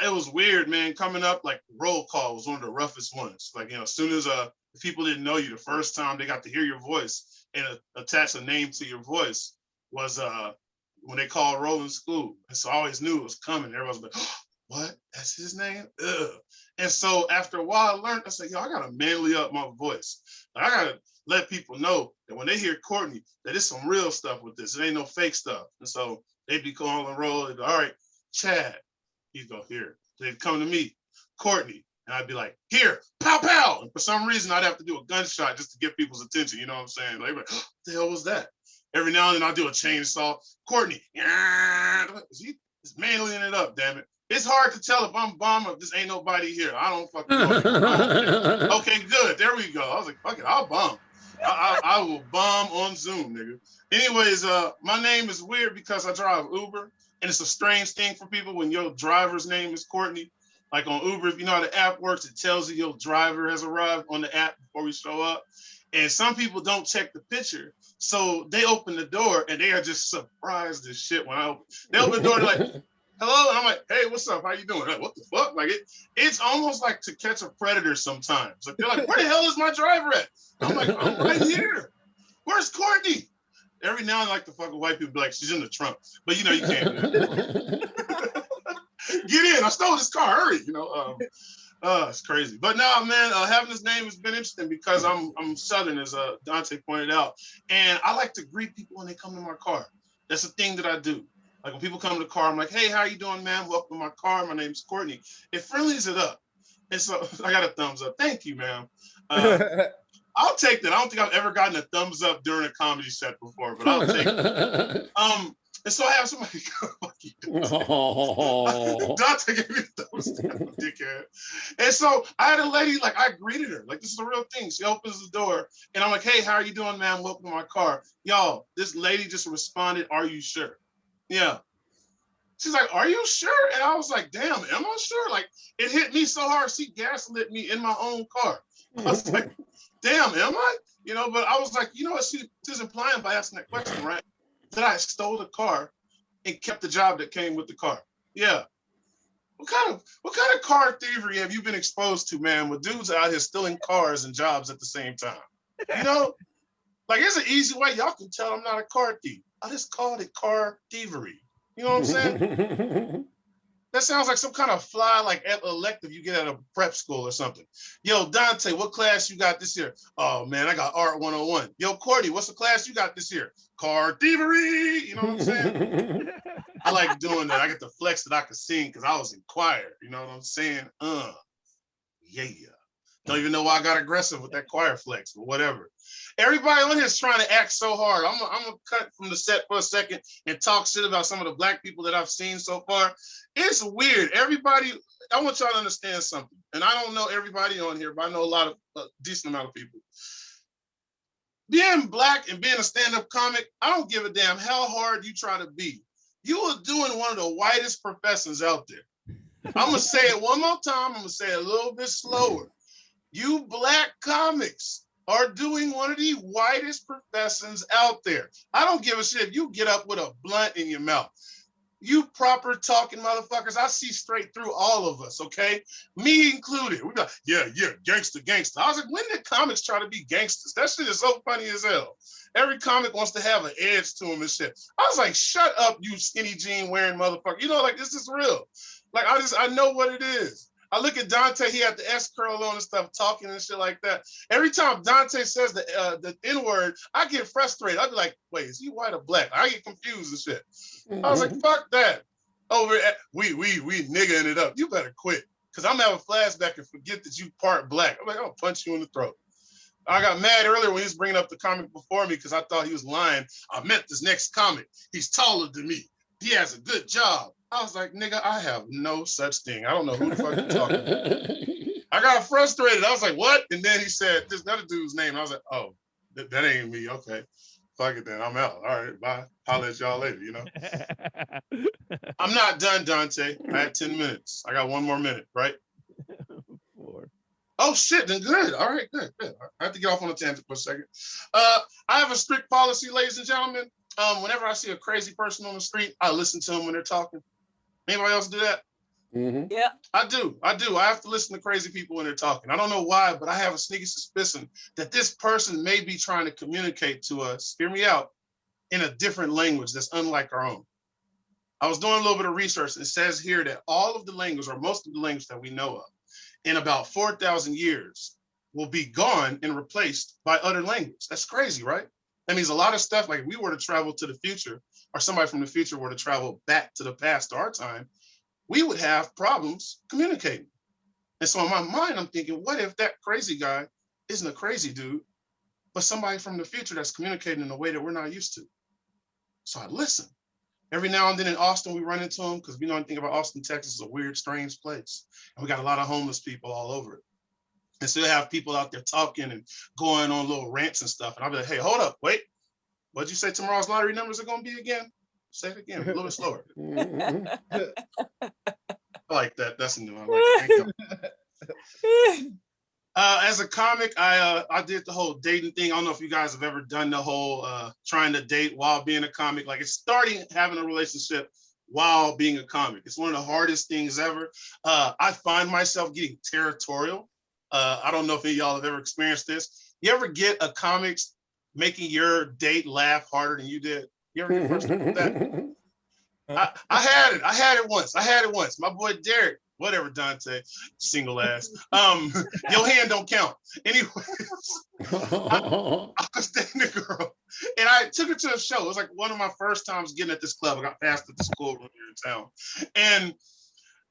S7: It was weird, man. Coming up, like, roll call was one of the roughest ones. Like, as soon as people didn't know you the first time they got to hear your voice and attach a name to your voice was when they called roll in school. And so I always knew it was coming. Everybody was like, oh, what? That's his name? Ugh. And so after a while, I learned, I said, yo, I got to manly up my voice. I got to let people know that when they hear Courtney, that it's some real stuff with this. It ain't no fake stuff. And so they'd be calling roll. They'd go, all right, Chad. He'd go, here. They'd come to me, Courtney. And I'd be like, here, pow, pow. And for some reason, I'd have to do a gunshot just to get people's attention. You know what I'm saying? They'd be like, what the hell was that? Every now and then I'll do a chainsaw. Courtney. He's manlying it up, damn it. It's hard to tell if I'm bombing if this ain't nobody here. I don't fucking know. Okay, good. There we go. I was like, fuck it, I'll bomb. I will bomb on Zoom, nigga. Anyways, my name is weird because I drive Uber, and it's a strange thing for people when your driver's name is Courtney. Like on Uber, if you know how the app works, it tells you your driver has arrived on the app before we show up. And some people don't check the picture. So they open the door and they are just surprised as shit when I open. They open the door, they're like, hello, and I'm like, hey, what's up? How you doing? Like, what the fuck? Like it's almost like To Catch a Predator sometimes. Like they're like, where the hell is my driver at? I'm like, I'm right here. Where's Courtney? Every now and then, like the fucking white people be like, she's in the trunk. But you know you can't do that. Get in, I stole this car, hurry, it's crazy. But now, man, having this name has been interesting because I'm Southern, as Duante pointed out. And I like to greet people when they come to my car. That's a thing that I do. Like when people come to the car, I'm like, hey, how you doing, man? Welcome to my car. My name's Courtney. It friendlies it up. And so I got a thumbs up. Thank you, ma'am. I'll take that. I don't think I've ever gotten a thumbs up during a comedy set before, but I'll take it. And so I have somebody go, fuck you. Dante gave me a thumbs down, dickhead. And so I had a lady, like, I greeted her. Like, this is a real thing. She opens the door, and I'm like, hey, how are you doing, man? Welcome to my car. Y'all, this lady just responded, are you sure? Yeah. She's like, are you sure? And I was like, damn, am I sure? Like, it hit me so hard, she gaslit me in my own car. I was like, damn, am I? But I was like, what she's implying by asking that question, right? That I stole the car and kept the job that came with the car. Yeah. What kind of car thievery have you been exposed to, man, with dudes out here stealing cars and jobs at the same time? Like, it's an easy way. Y'all can tell I'm not a car thief. I just called it car thievery. You know what I'm saying? That sounds like some kind of fly, like elective you get at a prep school or something. Yo, Dante, what class you got this year? Oh, man, I got Art 101. Yo, Courtney, what's the class you got this year? Car thievery. You know what I'm saying? I like doing that. I get the flex that I could sing because I was in choir. You know what I'm saying? Yeah. Don't even know why I got aggressive with that choir flex, but whatever. Everybody on here is trying to act so hard. I'm gonna cut from the set for a second and talk shit about some of the black people that I've seen so far. It's weird. Everybody, I want y'all to understand something. And I don't know everybody on here, but I know a decent amount of people. Being black and being a stand-up comic, I don't give a damn how hard you try to be. You are doing one of the whitest professions out there. I'm gonna say it one more time. I'm gonna say it a little bit slower. You black comics are doing one of the whitest professions out there. I don't give a shit if you get up with a blunt in your mouth. You proper talking motherfuckers, I see straight through all of us, okay? Me included. We got, yeah, gangster. I was like, when did comics try to be gangsters? That shit is so funny as hell. Every comic wants to have an edge to him and shit. I was like, shut up, you skinny jean wearing motherfucker. You know, like, this is real. Like, I know what it is. I look at Duante, he had the S curl on and stuff, talking and shit like that. Every time Duante says the N-word, I get frustrated. I'd be like, wait, is he white or black? I get confused and shit. I was like, fuck that. Over at, we niggaing it up. You better quit. Because I'm having a flashback and forget that you part black. I'm like, I'll punch you in the throat. I got mad earlier when he was bringing up the comic before me because I thought he was lying. I met this next comic. He's taller than me. He has a good job. I was like, nigga, I have no such thing. I don't know who the fuck you're talking about. I got frustrated. I was like, what? And then he said this other dude's name. And I was like, oh, that ain't me. Okay. Fuck it then. I'm out. All right, bye. Holler at y'all later, you know? I'm not done, Duante. I had 10 minutes. I got one more minute, right?
S2: 4.
S7: Oh, shit, then good. All right, good. I have to get off on a tangent for a second. I have a strict policy, ladies and gentlemen. Whenever I see a crazy person on the street, I listen to them when they're talking. Anybody else do that?
S3: Mm-hmm.
S4: Yeah.
S7: I do. I have to listen to crazy people when they're talking. I don't know why, but I have a sneaky suspicion that this person may be trying to communicate to us, hear me out, in a different language that's unlike our own. I was doing a little bit of research. And it says here that all of the language, or most of the language that we know of, in about 4,000 years will be gone and replaced by other language. That's crazy, right? That means a lot of stuff, like if we were to travel to the future, or somebody from the future were to travel back to the past, our time, we would have problems communicating. And so in my mind, I'm thinking, what if that crazy guy isn't a crazy dude, but somebody from the future that's communicating in a way that we're not used to? So I listen. Every now and then in Austin, we run into them because we know anything about Austin, Texas is a weird, strange place. And we got a lot of homeless people all over it. And so they have people out there talking and going on little rants and stuff. And I'll be like, hey, hold up, wait. What'd you say tomorrow's lottery numbers are going to be again? Say it again, a little bit slower. I like that. That's a new one. I like it. Thank you. As a comic, I did the whole dating thing. I don't know if you guys have ever done the whole trying to date while being a comic. Like, it's starting having a relationship while being a comic. It's one of the hardest things ever. I find myself getting territorial. I don't know if any of y'all have ever experienced this. You ever get a comics making your date laugh harder than you did? You ever get frustrated with that? I had it once. My boy Derek, whatever, Duante, single ass. Your hand don't count. Anyways, I was dating a girl and I took her to a show. It was like one of my first times getting at this club. I got passed at the school here in town. And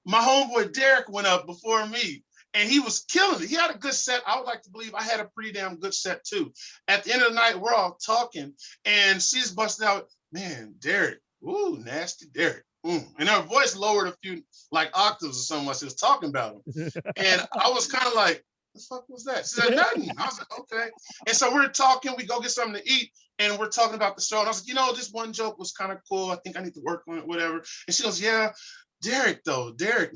S7: my homeboy Derek went up before me. And he was killing it. He had a good set. I would like to believe I had a pretty damn good set too. At the end of the night, we're all talking and she's busting out, man, Derek, ooh, nasty Derek. And her voice lowered a few like octaves or something while she was talking about him. And I was kind of like, what the fuck was that? She said, nothing. I was like, okay. And so we're talking, we go get something to eat and we're talking about the show. And I was like, you know, this one joke was kind of cool. I think I need to work on it, whatever. And she goes, yeah. Derek though, Derek,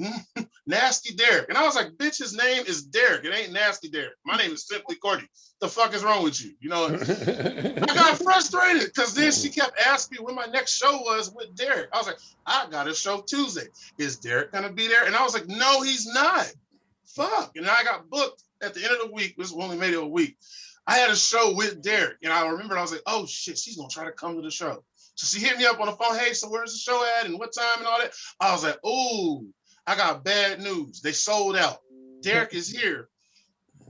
S7: nasty Derek. And I was like, bitch, his name is Derek. It ain't nasty Derek. My name is Symply Courtney. The fuck is wrong with you? You know, I got frustrated because then she kept asking me when my next show was with Derek. I was like, I got a show Tuesday. Is Derek gonna be there? And I was like, no, he's not. Fuck. And I got booked at the end of the week. This only made it a week. I had a show with Derek. And I remember I was like, oh shit, she's gonna try to come to the show. So she hit me up on the phone, hey, so where's the show at and what time and all that? I was like, oh, I got bad news. They sold out. Derek is here.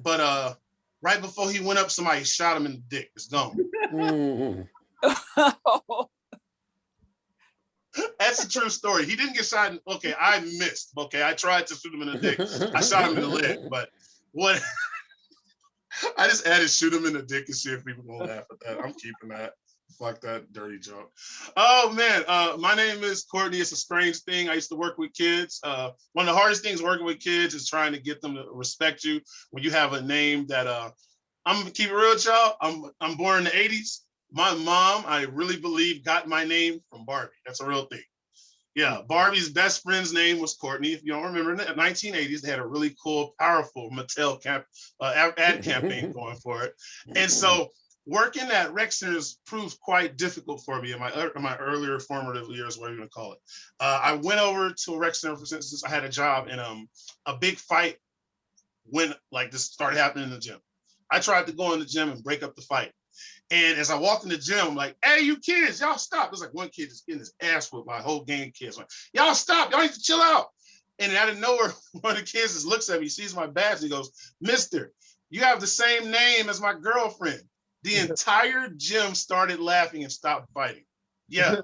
S7: But right before he went up, somebody shot him in the dick. It's gone. That's a true story. He didn't get shot. Okay, I missed. Okay, I tried to shoot him in the dick. I shot him in the leg. But what? I just added shoot him in the dick and see if people gonna laugh at that. I'm keeping that. Fuck that dirty joke. Oh man, my name is Courtney. It's a strange thing. I used to work with kids. One of the hardest things working with kids is trying to get them to respect you when you have a name that I'm gonna keep it real with y'all. I'm born in the 80s. My mom, I really believe, got my name from Barbie. That's a real thing. Yeah, Barbie's best friend's name was Courtney. If you don't remember, in the 1980s, they had a really cool, powerful Mattel ad campaign going for it. And so working at rec centers proved quite difficult for me in my earlier formative years, whatever you want to call it. I went over to a rec center, for instance, I had a job, and a big fight when like this started happening in the gym. I tried to go in the gym and break up the fight. And as I walked in the gym, I'm like, hey, you kids, y'all stop. There's like one kid just getting his ass with my whole gang of kids. I'm like, y'all stop, y'all need to chill out. And out of nowhere, one of the kids just looks at me, sees my badge, and he goes, mister, you have the same name as my girlfriend. The entire gym started laughing and stopped fighting. Yeah.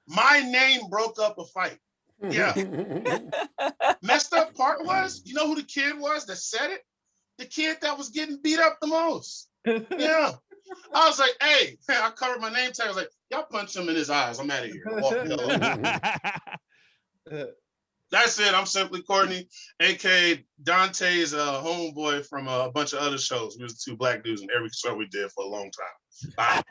S7: My name broke up a fight. Yeah. Messed up part was, you know who the kid was that said it? The kid that was getting beat up the most. Yeah. I was like, hey, I covered my name tag. I was like, y'all punch him in his eyes. I'm out of here. I walked the hell away. That's it. I'm Symply Courtney, aka Duante's homeboy from a bunch of other shows. We was the two black dudes in every show we did for a long time. Bye.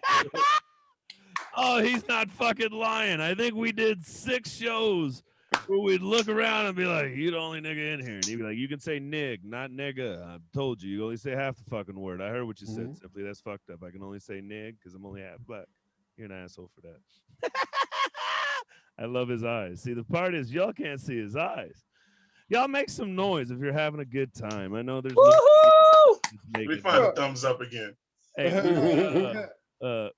S2: Oh, he's not fucking lying. I think we did 6 shows where we'd look around and be like, you the only nigga in here. And he'd be like, you can say nig, not nigga. I told you, you only say half the fucking word. I heard what you said, Simply. That's fucked up. I can only say nig because I'm only half black. You're an asshole for that. I love his eyes. See, the part is y'all can't see his eyes. Y'all make some noise if you're having a good time. I know there's
S7: Let me find a thumbs up again.
S2: Hey,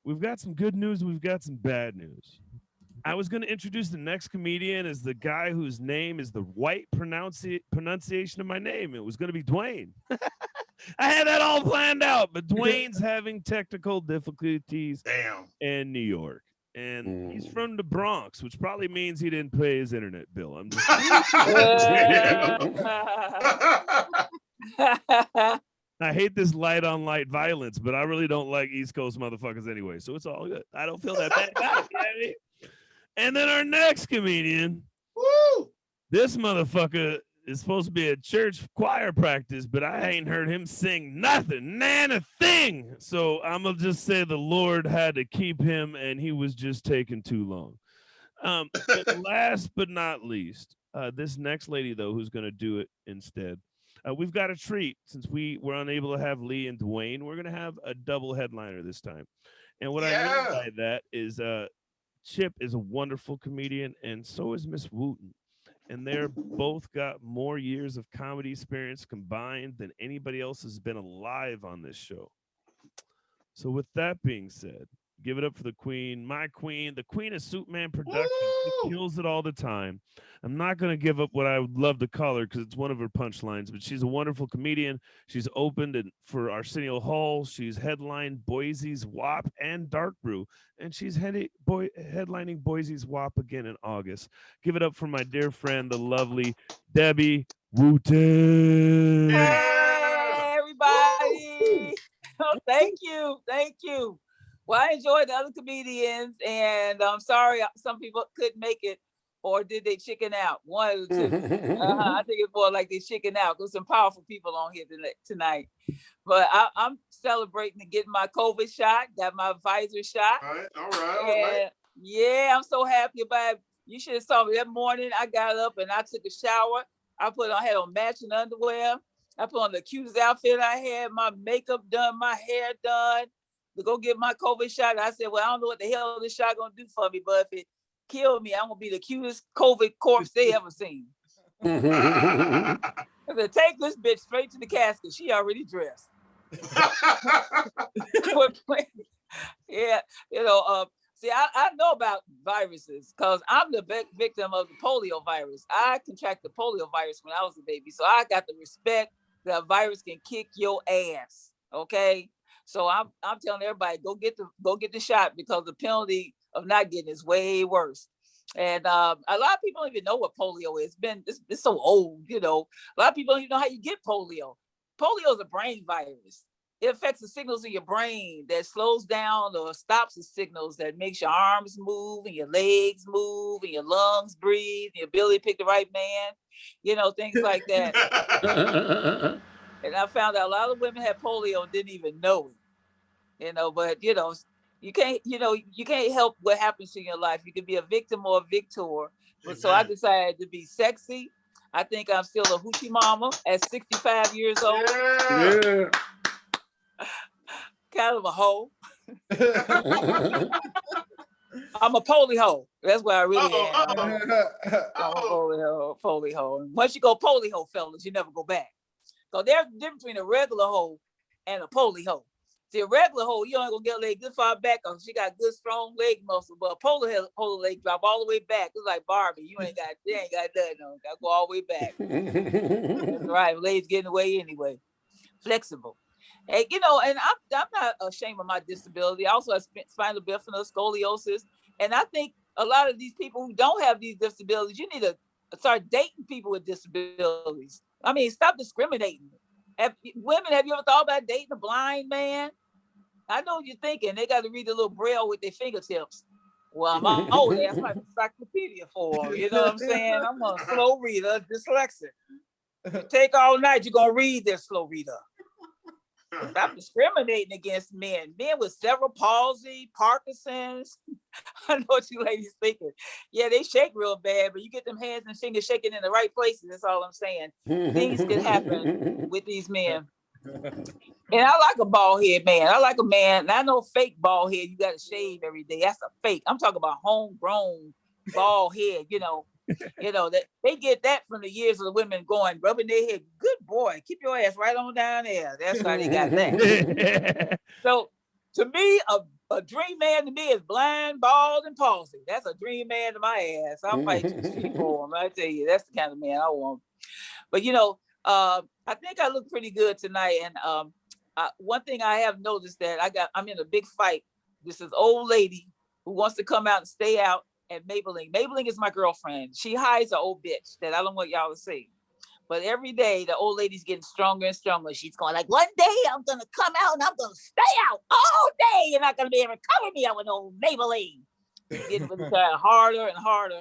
S2: we've got some good news. We've got some bad news. I was going to introduce the next comedian as the guy whose name is the white pronunciation of my name. It was going to be Dwayne. I had that all planned out, but Dwayne's having technical difficulties in New York. And he's from the Bronx, which probably means he didn't pay his internet bill. I'm just I hate this light on light violence, but I really don't like East Coast motherfuckers anyway, so it's all good. I don't feel that bad about it, you know what I mean? And then our next comedian, this motherfucker is supposed to be a church choir practice, but I ain't heard him sing nothing, a thing. So I'm gonna just say the Lord had to keep him, and he was just taking too long. Last but not least, this next lady though, who's gonna do it instead. We've got a treat since we were unable to have Lee and Dwayne. We're gonna have a double headliner this time, and what I mean by that is, Chipp is a wonderful comedian, and so is Miss Wooten. And they're both got more years of comedy experience combined than anybody else has been alive on this show. So with that being said, give it up for the queen, my queen, the queen of SuitMan Productions. She kills it all the time. I'm not going to give up what I would love to call her because it's one of her punchlines, but she's a wonderful comedian. She's opened for Arsenio Hall. She's headlined Boise's WAP and Dark Brew, and she's headlining Boise's WAP again in August. Give it up for my dear friend, the lovely Debbie Wooten.
S4: Hey, everybody. Oh, thank you. Well, I enjoyed the other comedians, and I'm sorry some people couldn't make it, or did they chicken out? One of the two. I think it's more like they chicken out. There's some powerful people on here tonight. But I'm celebrating and getting my COVID shot, got my Pfizer shot.
S7: All right.
S4: Yeah, I'm so happy about it. You should have saw me that morning. I got up and I took a shower. I had on matching underwear. I put on the cutest outfit I had, my makeup done, my hair done, to go get my COVID shot. I said, well, I don't know what the hell this shot gonna do for me, but if it killed me, I'm gonna be the cutest COVID corpse they ever seen. I said, take this bitch straight to the casket. She already dressed. Yeah, see, I know about viruses because I'm the victim of the polio virus. I contracted the polio virus when I was a baby, so I got the respect that a virus can kick your ass. Okay. So I'm telling everybody, go get the shot because the penalty of not getting is way worse. And a lot of people don't even know what polio is. It's so old, A lot of people don't even know how you get polio. polio is a brain virus. It affects the signals in your brain that slows down or stops the signals that makes your arms move and your legs move and your lungs breathe, and your ability to pick the right man, things like that. And I found out a lot of women had polio and didn't even know it, but you can't help what happens in your life. You can be a victim or a victor. But so I decided to be sexy. I think I'm still a hoochie mama at 65 years old.
S3: Yeah.
S4: Kind of a hoe. I'm a poly hoe. That's what I really am. I'm a poly hoe. Once you go poly hoe, fellas, you never go back. So there's a difference between a regular hoe and a poly hoe. See, a regular hoe, you ain't gonna get a leg good far back because she got good strong leg muscle, but a poly leg drop all the way back. It's like Barbie. You ain't got nothing on. Gotta go all the way back. That's right. Legs getting away anyway. Flexible. And and I'm not ashamed of my disability. I also have spinal bifida, scoliosis. And I think a lot of these people who don't have these disabilities, you need to start dating people with disabilities. I mean, stop discriminating. Women, have you ever thought about dating a blind man? I know what you're thinking. They got to read a little braille with their fingertips. Well, I'm old. That's like encyclopedia for them. You know what I'm saying? I'm a slow reader, dyslexic. You take all night, you're going to read this slow reader. Stop discriminating against men with cerebral palsy, Parkinson's. I know what you ladies thinking. Yeah, they shake real bad, but you get them hands and fingers shaking in the right places. That's all I'm saying. Things can happen with these men. And I like a bald head man. I like a man. And I know fake bald head, you got to shave every day. That's a fake. I'm talking about homegrown bald head, that they get that from the years of the women rubbing their head. Good boy, keep your ass right on down there. That's how they got that. So to me, a dream man to me is blind, bald, and palsy. That's a dream man to my ass. I'll fight you the street for him. I tell you, that's the kind of man I want. But I think I look pretty good tonight. And one thing I have noticed that I'm in a big fight. This is old lady who wants to come out and stay out at Maybelline. Maybelline is my girlfriend. She hides an old bitch that I don't want y'all to see. But every day, the old lady's getting stronger and stronger. She's going like, one day I'm going to come out and I'm going to stay out all day. You're not going to be able to cover me up with old Maybelline. Getting harder and harder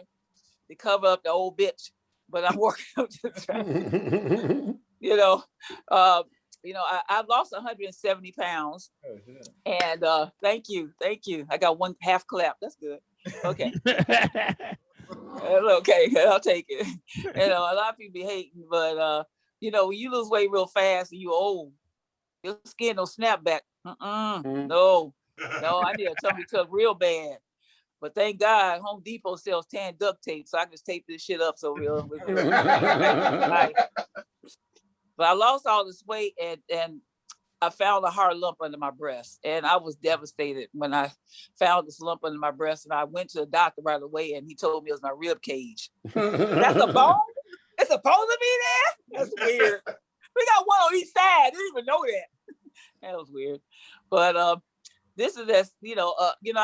S4: to cover up the old bitch. But I'm working up to try. I've lost 170 pounds. And thank you. I got one half clap. That's good. Okay. Okay, I'll take it. A lot of people be hating, but when you lose weight real fast and you're old, your skin don't snap back. No, I need a tummy tuck real bad. But thank God, Home Depot sells tan duct tape, so I can just tape this shit up so real. Nice. But I lost all this weight and I found a hard lump under my breast, and I was devastated when I found this lump under my breast. And I went to the doctor right away, and he told me it was my rib cage. That's a bone? It's supposed to be there? That's weird. We got one on each side. I didn't even know that. That was weird. But this is I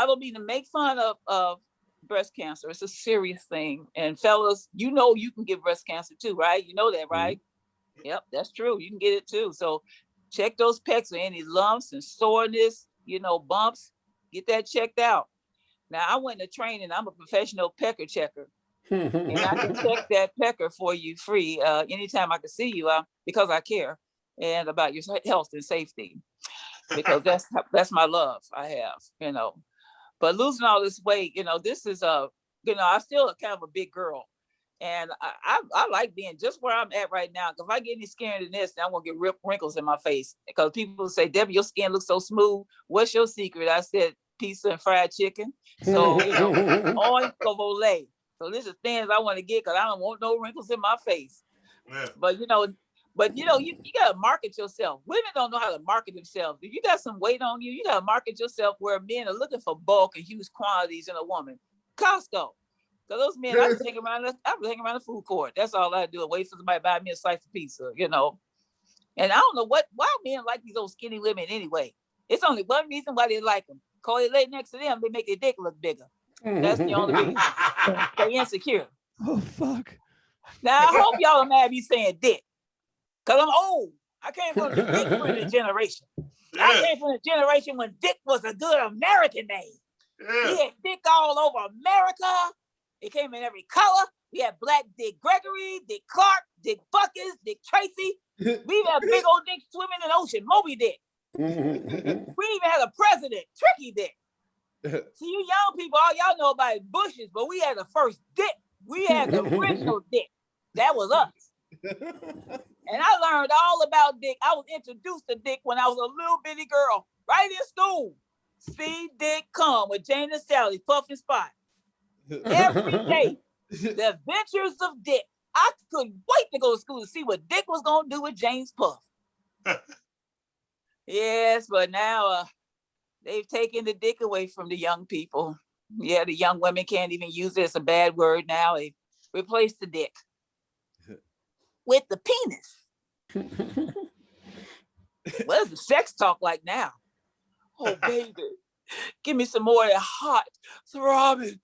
S4: don't mean to make fun of breast cancer. It's a serious thing. And fellas, you can get breast cancer too, right? You know that, right? Mm-hmm. Yep, that's true. You can get it too. So check those pecs for any lumps and soreness, bumps. Get that checked out. Now, I went to training. I'm a professional pecker checker. And I can check that pecker for you free anytime I can see you because I care and about your health and safety. Because that's my love I have, But losing all this weight, this is I'm still kind of a big girl. And I like being just where I'm at right now. Because if I get any scarier than this, then I'm going to get wrinkles in my face. Because people say, Debbie, your skin looks so smooth. What's your secret? I said, pizza and fried chicken. So, orange volée. So this is things I want to get because I don't want no wrinkles in my face. Yeah. But, you got to market yourself. Women don't know how to market themselves. If you got some weight on you, you got to market yourself where men are looking for bulk and huge quantities in a woman. Costco. Because those men, I was hanging around the food court. That's all I do. Wait for somebody to buy me a slice of pizza, And I don't know why men like these old skinny women anyway. It's only one reason why they like them. Cause they lay next to them, they make their dick look bigger. That's the only reason. They're insecure.
S2: Oh, fuck.
S4: Now, I hope y'all are mad at me saying dick. Because I'm old. I came from the dick printing generation. I
S7: Yeah.
S4: came from the generation when dick was a good American name. We
S7: Yeah.
S4: had dick all over America. It came in every color. We had black Dick Gregory, Dick Clark, Dick Buckets, Dick Tracy. We even had big old dick swimming in the ocean, Moby Dick. We even had a president, Tricky Dick. See, you young people, all y'all know about is bushes, but we had the first dick. We had the original dick. That was us. And I learned all about dick. I was introduced to dick when I was a little bitty girl, right in school. See Dick Come with Jane and Sally, Puff and Spot. Every day, the adventures of Dick. I couldn't wait to go to school to see what Dick was going to do with James Puff. Yes, but now they've taken the dick away from the young people. Yeah, the young women can't even use it as a bad word now. They replaced the dick with the penis. What is the sex talk like now? Oh, baby, give me some more of that hot, throbbing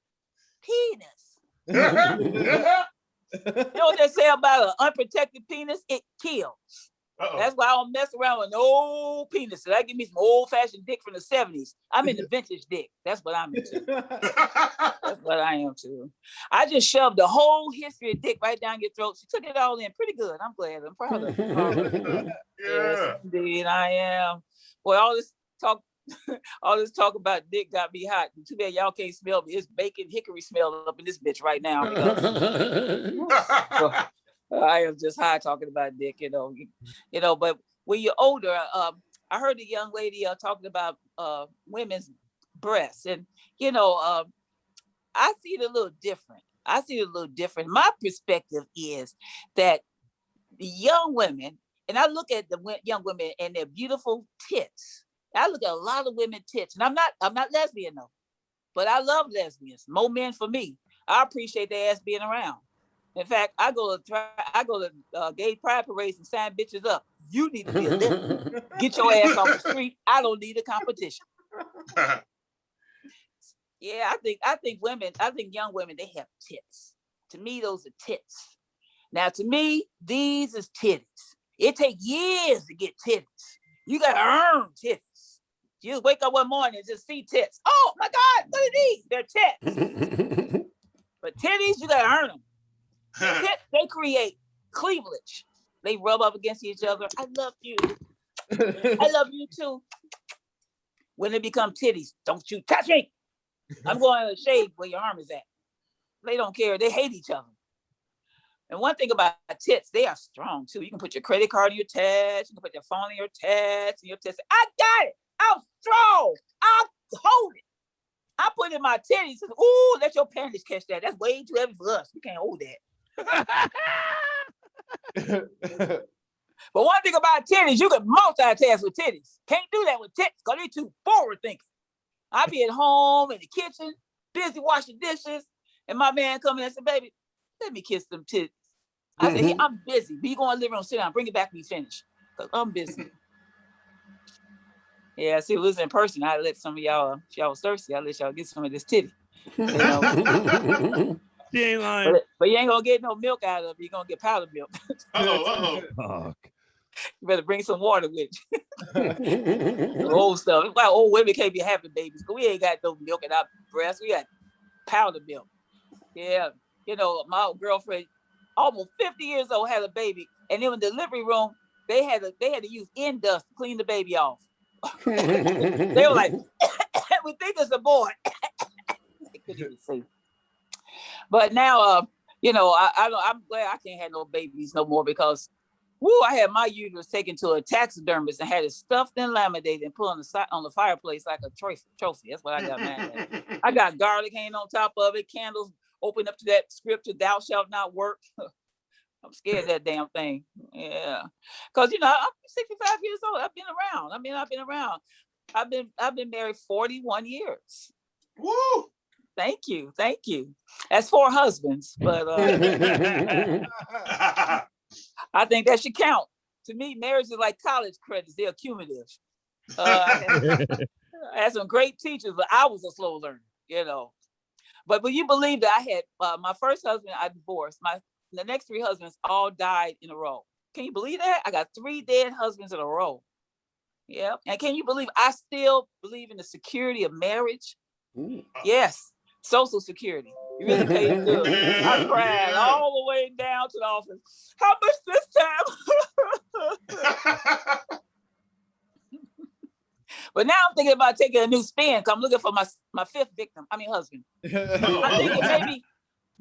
S4: penis. You know what they say about an unprotected penis? It kills. That's why I don't mess around with no penis. So that give me some old-fashioned dick from the 70s. I'm into vintage dick. That's what I'm into. That's what I am too. I just shoved the whole history of dick right down your throat. She took it all in pretty good. I'm glad. I'm proud of her. Yes, indeed, I am. Boy, all this talk about dick got me hot. Too bad y'all can't smell me. It's bacon hickory smell up in this bitch right now. I am just high talking about dick, you know. But when you're older, I heard a young lady talking about women's breasts, and I see it a little different. My perspective is that the young women, and I look at the young women and their beautiful tits. I look at a lot of women tits, and I'm not lesbian though, but I love lesbians. More men for me. I appreciate their ass being around. In fact, I go to gay pride parades and sign bitches up. You need to be a lesbian. Get your ass off the street. I don't need a competition. Yeah, I think young women, they have tits. To me, those are tits. Now, to me, these is titties. It takes years to get titties. You gotta earn titties. You just wake up one morning and just see tits. Oh my God, what are these? They're tits. But titties, you gotta earn them. Tits, they create cleavage. They rub up against each other. I love you. I love you too. When they become titties, don't you touch me. I'm going to shave where your arm is at. They don't care. They hate each other. And one thing about tits, they are strong too. You can put your credit card in your tats. You can put your phone in your tats. And your tits. I got it. I'm strong. I'll hold it. I put in my titties. Ooh, let your panties catch that. That's way too heavy for us. We can't hold that. But one thing about titties, you can multitask with titties. Can't do that with tits because they're too forward thinking. I be at home in the kitchen, busy washing dishes, and my man come in and say, "Baby, let me kiss them titties." I said, "I'm busy. But you go in the living room, sit down, bring it back when you finish, because I'm busy." Yeah, see, if it was in person, I'd let some of y'all, if y'all was thirsty, I'd let y'all get some of this titty. You know?
S2: She ain't lying.
S4: But you ain't gonna get no milk out of it. You're gonna get powdered milk.
S2: Fuck.
S4: You better bring some water with you. Old stuff. It's why old women can't be having babies, because we ain't got no milk in our breasts. We got powdered milk. Yeah. My girlfriend, almost 50 years old, had a baby. And in the delivery room, they had to use end dust to clean the baby off. They were like, "We think it's a boy." They couldn't even see. But now, I'm glad I can't have no babies no more, because, I had my uterus taken to a taxidermist and had it stuffed and laminated and put on the fireplace like a trophy. That's what I got mad at. I got garlic hanging on top of it, candles open up to that scripture, "Thou shalt not work." I'm scared of that damn thing. Yeah, because I'm 65 years old. I've been around. I've been married 41 years.
S7: Woo!
S4: Thank you. That's 4 husbands, but I think that should count. To me, marriage is like college credits. They're cumulative. I had some great teachers, but I was a slow learner, But will you believe that I had my first husband, I divorced. The next 3 husbands all died in a row. Can you believe that? I got 3 dead husbands in a row. Yeah. And can you believe I still believe in the security of marriage?
S3: Ooh.
S4: Yes. Social security. You really pays good. I cried
S7: Yeah.
S4: all the way down to the office. How much this time? But now I'm thinking about taking a new spin because I'm looking for my 5th victim. I mean, husband. I'm thinking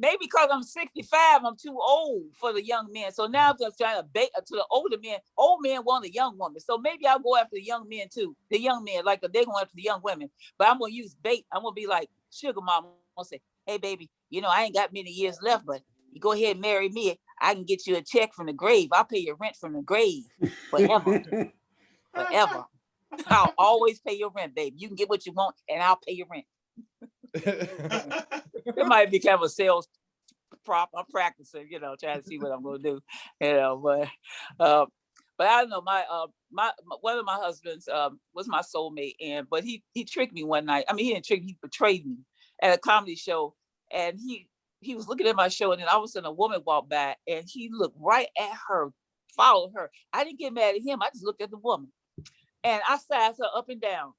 S4: maybe because I'm 65, I'm too old for the young men. So now I'm just trying to bait to the older men. Old men want a young woman. So maybe I'll go after the young men too. The young men, like they're going after the young women. But I'm going to use bait. I'm going to be like sugar mama. I'm going to say, hey, baby, you know, I ain't got many years left, but you go ahead and marry me. I can get you a check from the grave. I'll pay your rent from the grave forever. Forever. I'll always pay your rent, baby. You can get what you want and I'll pay your rent. It might be kind of a sales prop. I'm practicing, you know, trying to see what I'm going to do, you know, but I don't know. My one of my husbands was my soulmate, but he tricked me one night. I mean, he didn't trick me, he betrayed me at a comedy show, and he was looking at my show, and then all of a sudden a woman walked by, and he looked right at her, followed her. I didn't get mad at him. I just looked at the woman, and I sized her up and down.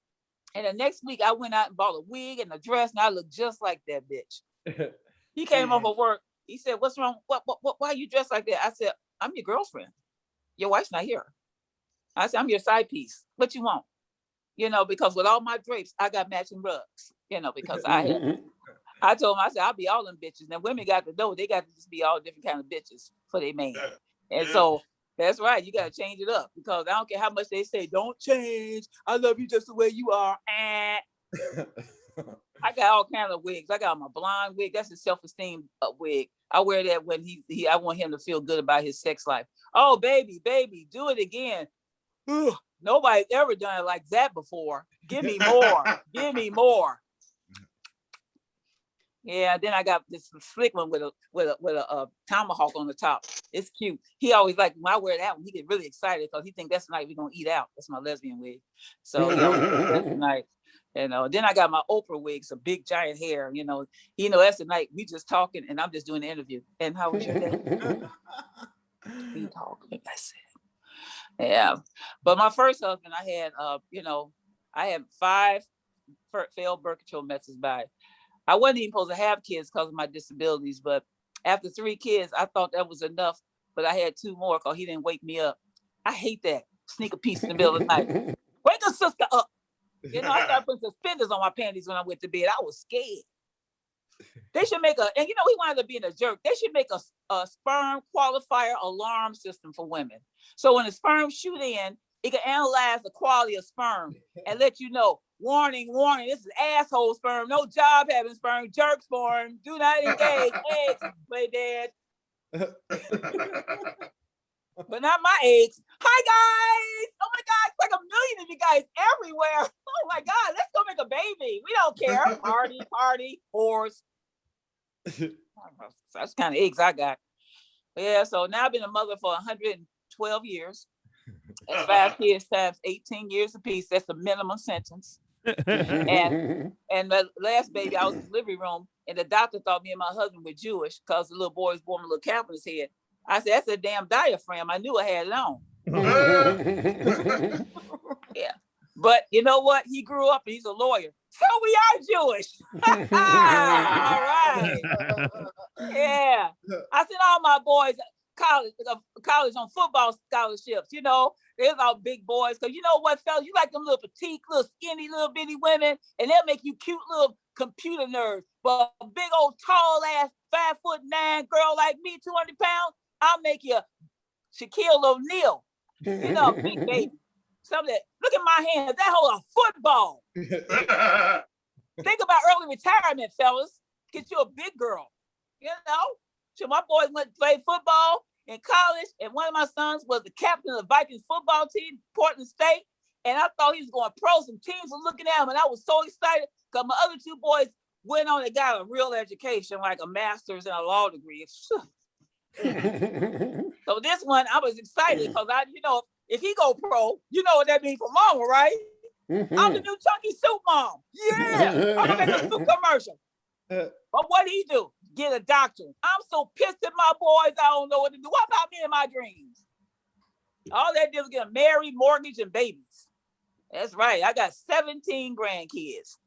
S4: And the next week, I went out and bought a wig and a dress, and I looked just like that bitch. He came off of work. He said, "What's wrong? Why are you dressed like that?" I said, "I'm your girlfriend. Your wife's not here." I said, "I'm your side piece. What you want?" You know, because with all my drapes, I got matching rugs. You know, because I told him, I said, "I'll be all them bitches." Now women got to know they got to just be all different kind of bitches for their man. And so that's right. You got to change it up because I don't care how much they say, "Don't change. I love you just the way you are." I got all kinds of wigs. I got my blonde wig. That's a self-esteem wig. I wear that when I want him to feel good about his sex life. Oh, baby, do it again. Ugh, nobody's ever done it like that before. Give me more. Give me more. Yeah, then I got this slick one with a tomahawk on the top. It's cute. He always like when I wear that one, he get really excited because he think that's the night we're gonna eat out. That's my lesbian wig. So that's the night. You know, then I got my Oprah wig, some big giant hair. You know, that's the night we just talking and I'm just doing the interview. And how was your day? We talking. That's it. Yeah. But my first husband, I had I had 5 failed birth control methods by. I wasn't even supposed to have kids because of my disabilities, but after 3 kids, I thought that was enough. But I had 2 more because he didn't wake me up. I hate that. Sneak a piece in the middle of the night. Wake a sister up. You know, I started putting suspenders on my panties when I went to bed. I was scared. They should make and he wanted to be a jerk. They should make a sperm qualifier alarm system for women. So when the sperm shoot in, it can analyze the quality of sperm and let you know, warning, this is asshole sperm, no job having sperm, jerk sperm, do not engage, eggs, play dead. But not my eggs. Hi guys! Oh my God, it's like 1 million of you guys everywhere. Oh my God, let's go make a baby. We don't care. Party, whores. That's the kind of eggs I got. Yeah, so now I've been a mother for 112 years. That's 5 kids times 18 years apiece. That's the minimum sentence. And the last baby, I was in the delivery room, and the doctor thought me and my husband were Jewish because the little boy was born with a little cap on his head. I said, "That's a damn diaphragm. I knew I had it on." Yeah. But you know what? He grew up and he's a lawyer. So we are Jewish. All right. Yeah. I sent all my boys college on football scholarships. You know, there's all big boys. Because you know what, fellas? You like them little petite, little skinny, little bitty women, and they'll make you cute little computer nerds. But a big old tall ass 5'9" girl like me, 200 pounds, I'll make you Shaquille O'Neal. You know, big baby. Something that, look at my hands, that whole a football. Think about early retirement, fellas. Get you a big girl. You know? So my boys went to play football in college, and one of my sons was the captain of the Vikings football team, Portland State. And I thought he was going pro. Some teams were looking at him, and I was so excited because my other 2 boys went on and got a real education, like a master's and a law degree. So this one, I was excited because if he go pro, you know what that means for mama, right? I'm the new chunky soup mom. Yeah, I'm gonna make a soup commercial. But what did he do? Get a doctorate. I'm so pissed at my boys, I don't know what to do. What about me and my dreams? All they did was get married, mortgage, and babies. That's right. I got 17 grandkids.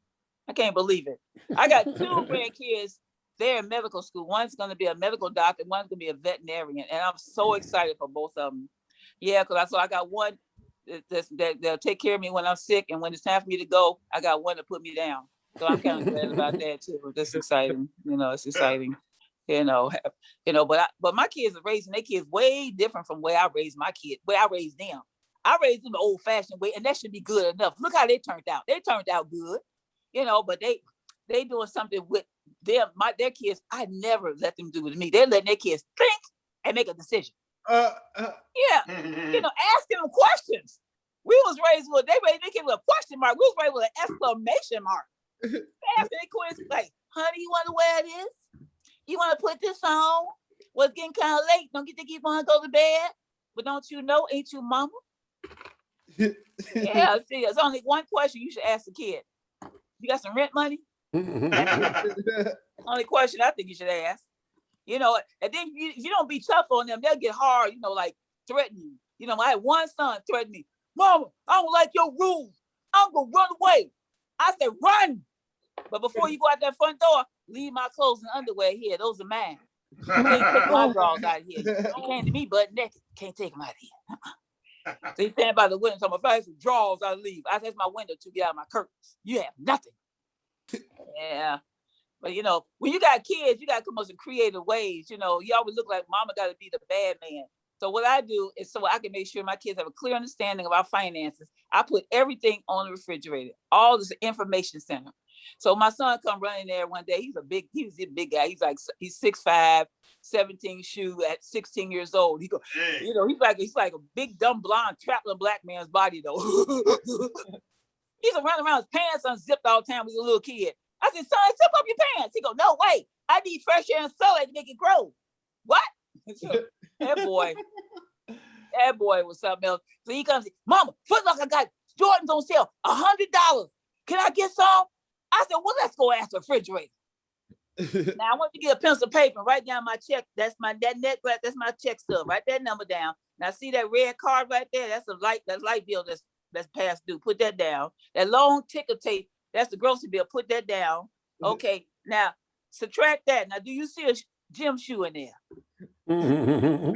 S4: I can't believe it. I got 2 grandkids. They're in medical school. One's going to be a medical doctor. One's going to be a veterinarian. And I'm so excited for both of them. Yeah, because I got one that they'll take care of me when I'm sick. And when it's time for me to go, I got one to put me down. So I'm kind of glad about that too. That's exciting. It's exciting. But my kids are raising their kids way different from the way I raised my kids, way I raised them. I raised them the old-fashioned way, and that should be good enough. Look how they turned out. They turned out good, but they doing something with their kids. I never let them do it to me. They're letting their kids think and make a decision. Yeah, asking them questions. We was raised with they raised their kids with a question mark. We was raised with an exclamation mark. Asking their kids like, "Honey, you want to wear this? You want to put this on? Well, it's getting kind of late. Don't you think you want to go to bed? But don't you know, ain't you mama?" Yeah, see, there's only one question you should ask the kid. You got some rent money? Only question I think you should ask. And then if you don't be tough on them, they'll get hard, like threaten you. I had one son threaten me. "Mama, I don't like your rules. I'm going to run away." I said, "Run. But before you go out that front door, leave my clothes and underwear here. Those are mine. You can't take my drawers out of here. You came to me butt naked. Can't take them out of here." So he's standing by the window. So if I have some drawers, I'll leave. I said, my window to get out of my curtains. You have nothing. Yeah. But, when you got kids, you got to come up with some creative ways. You always look like mama got to be the bad man. So what I do is so I can make sure my kids have a clear understanding of our finances. I put everything on the refrigerator, all this information center. So my son come running there one day. He's a big guy. He's 6'5", 17 shoe at 16 years old. He go, he's like a big dumb blonde traveling black man's body though. He's running around, his pants unzipped all the time. He was a little kid. I said, "Son, zip up your pants." He go, "No, wait, I need fresh air and sunlight to make it grow." What? That boy was something else. So he comes, "Mama, Foot Locker got Jordans on sale, $100. Can I get some?" I said, "Well, let's go ask the refrigerator." Now I want to get a pencil paper, write down my check. That's my check stub. Write that number down. Now see that red card right there? That's light bill that's past due. Put that down. That long ticker tape, that's the grocery bill. Put that down. Okay. Now subtract that. Now do you see a gym shoe in there? No,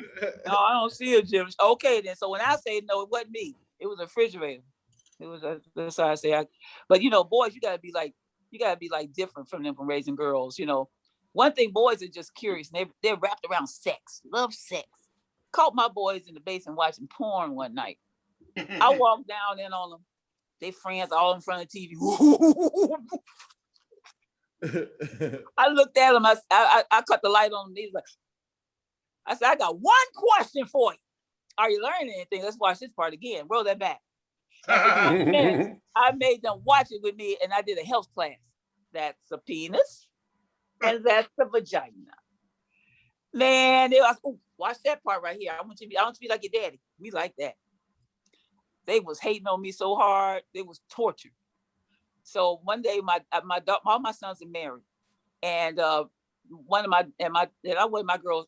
S4: I don't see a gym. Okay, then. So when I say no, it wasn't me. It was a refrigerator. It was that's how I say. But boys, you gotta be like different from raising girls. One thing, boys are just curious. And they're wrapped around sex, love sex. Caught my boys in the basement watching porn one night. I walked down in on them. They friends all in front of the TV. I looked at them. I cut the light on them. Like, I said, "I got one question for you. Are you learning anything? Let's watch this part again. Roll that back." I made them watch it with me, and I did a health class. That's a penis, and that's the vagina. Man, they was, watch that part right here. I want you to be like your daddy. We like that. They was hating on me so hard. It was torture. So one day, all my sons are married, and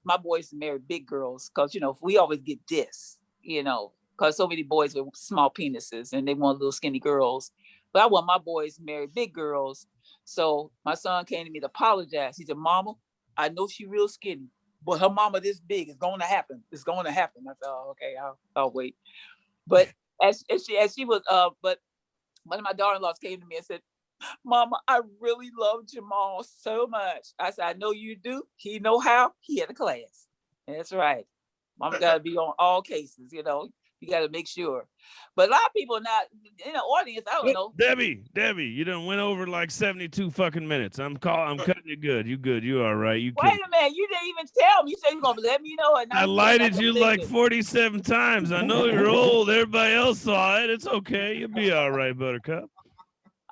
S4: my boys married big girls because we always get this, because so many boys with small penises and they want little skinny girls. But I want my boys to marry big girls. So my son came to me to apologize. He said, "Mama, I know she real skinny, but her mama this big. It's going to happen. It's going to happen." I said, "Oh, okay, I'll wait." But as she was, but one of my daughter-in-laws came to me and said, "Mama, I really love Jamal so much." I said, "I know you do. He know how. He had a class." And that's right. Mama got to be on all cases, You got to make sure. But a lot of people not in the audience. I don't know.
S2: Debbie, you done went over like 72 fucking minutes. I'm cutting you good. You good. You all right. You
S4: Wait a minute. You didn't even tell me. You said you're going to let me know.
S2: I lighted you like 47 times. I know you're old. Everybody else saw it. It's okay. You'll be all right, Buttercup.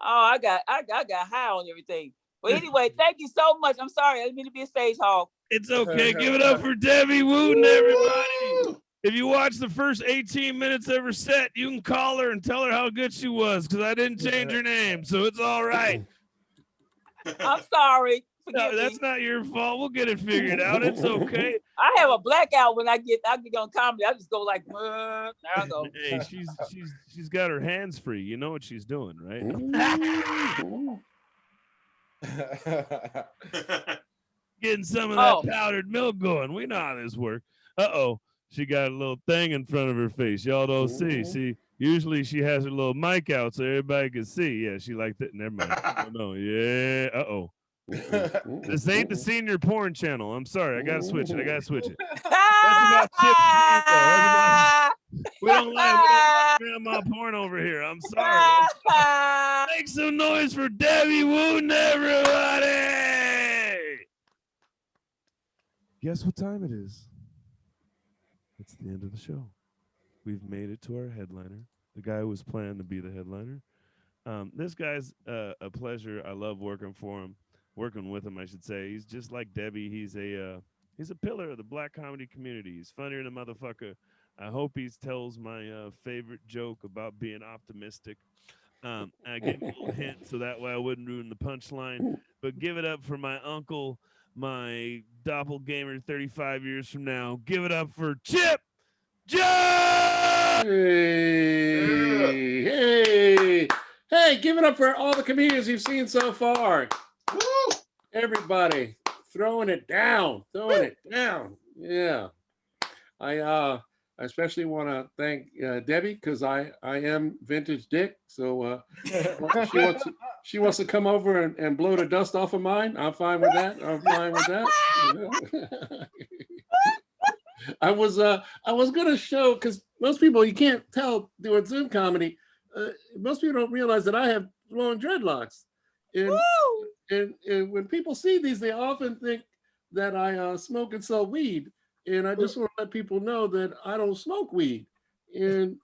S4: Oh, I got high on everything. But anyway, thank you so much. I'm sorry. I didn't mean to be a stage hog.
S2: It's okay. Give it up for Debbie Wooten, everybody. If you watch the first 18 minutes of her set, you can call her and tell her how good she was because I didn't change her name, so it's all right.
S4: I'm sorry. Forgive me.
S2: That's not your fault. We'll get it figured out. It's okay.
S4: I have a blackout when I get on comedy. I just go like, there I go.
S2: Hey, she's got her hands free. You know what she's doing, right? Getting some of that powdered milk going. We know how this works. Uh-oh. She got a little thing in front of her face. Y'all don't see. See, usually she has her little mic out so everybody can see. Yeah, she liked it. Never mind. Oh, no. Yeah. Uh-oh. This ain't the senior porn channel. I'm sorry. I gotta switch it. That's about Chipp. We don't like grandma porn over here. I'm sorry. Make some noise for Debbie Wooten, everybody. Guess what time it is? It's the end of the show. We've made it to our headliner, the guy who was planned to be the headliner. This guy's a pleasure. I love working with him, I should say. He's just like Debbie. He's a pillar of the black comedy community. He's funnier than a motherfucker. I hope he tells my favorite joke about being optimistic. I gave him a little hint so that way I wouldn't ruin the punchline. But give it up for my uncle, my doppelganger 35 years from now. Give it up for Chipp Jones!
S3: Hey, give it up for all the comedians you've seen so far. Woo! Everybody throwing it down. Yeah. I especially want to thank Debbie because I am vintage Dick. So she wants to come over and blow the dust off of mine. I'm fine with that. I was gonna show because most people you can't tell doing Zoom comedy. Most people don't realize that I have long dreadlocks, and when people see these, they often think that I smoke and sell weed. And I just want to let people know that I don't smoke weed. And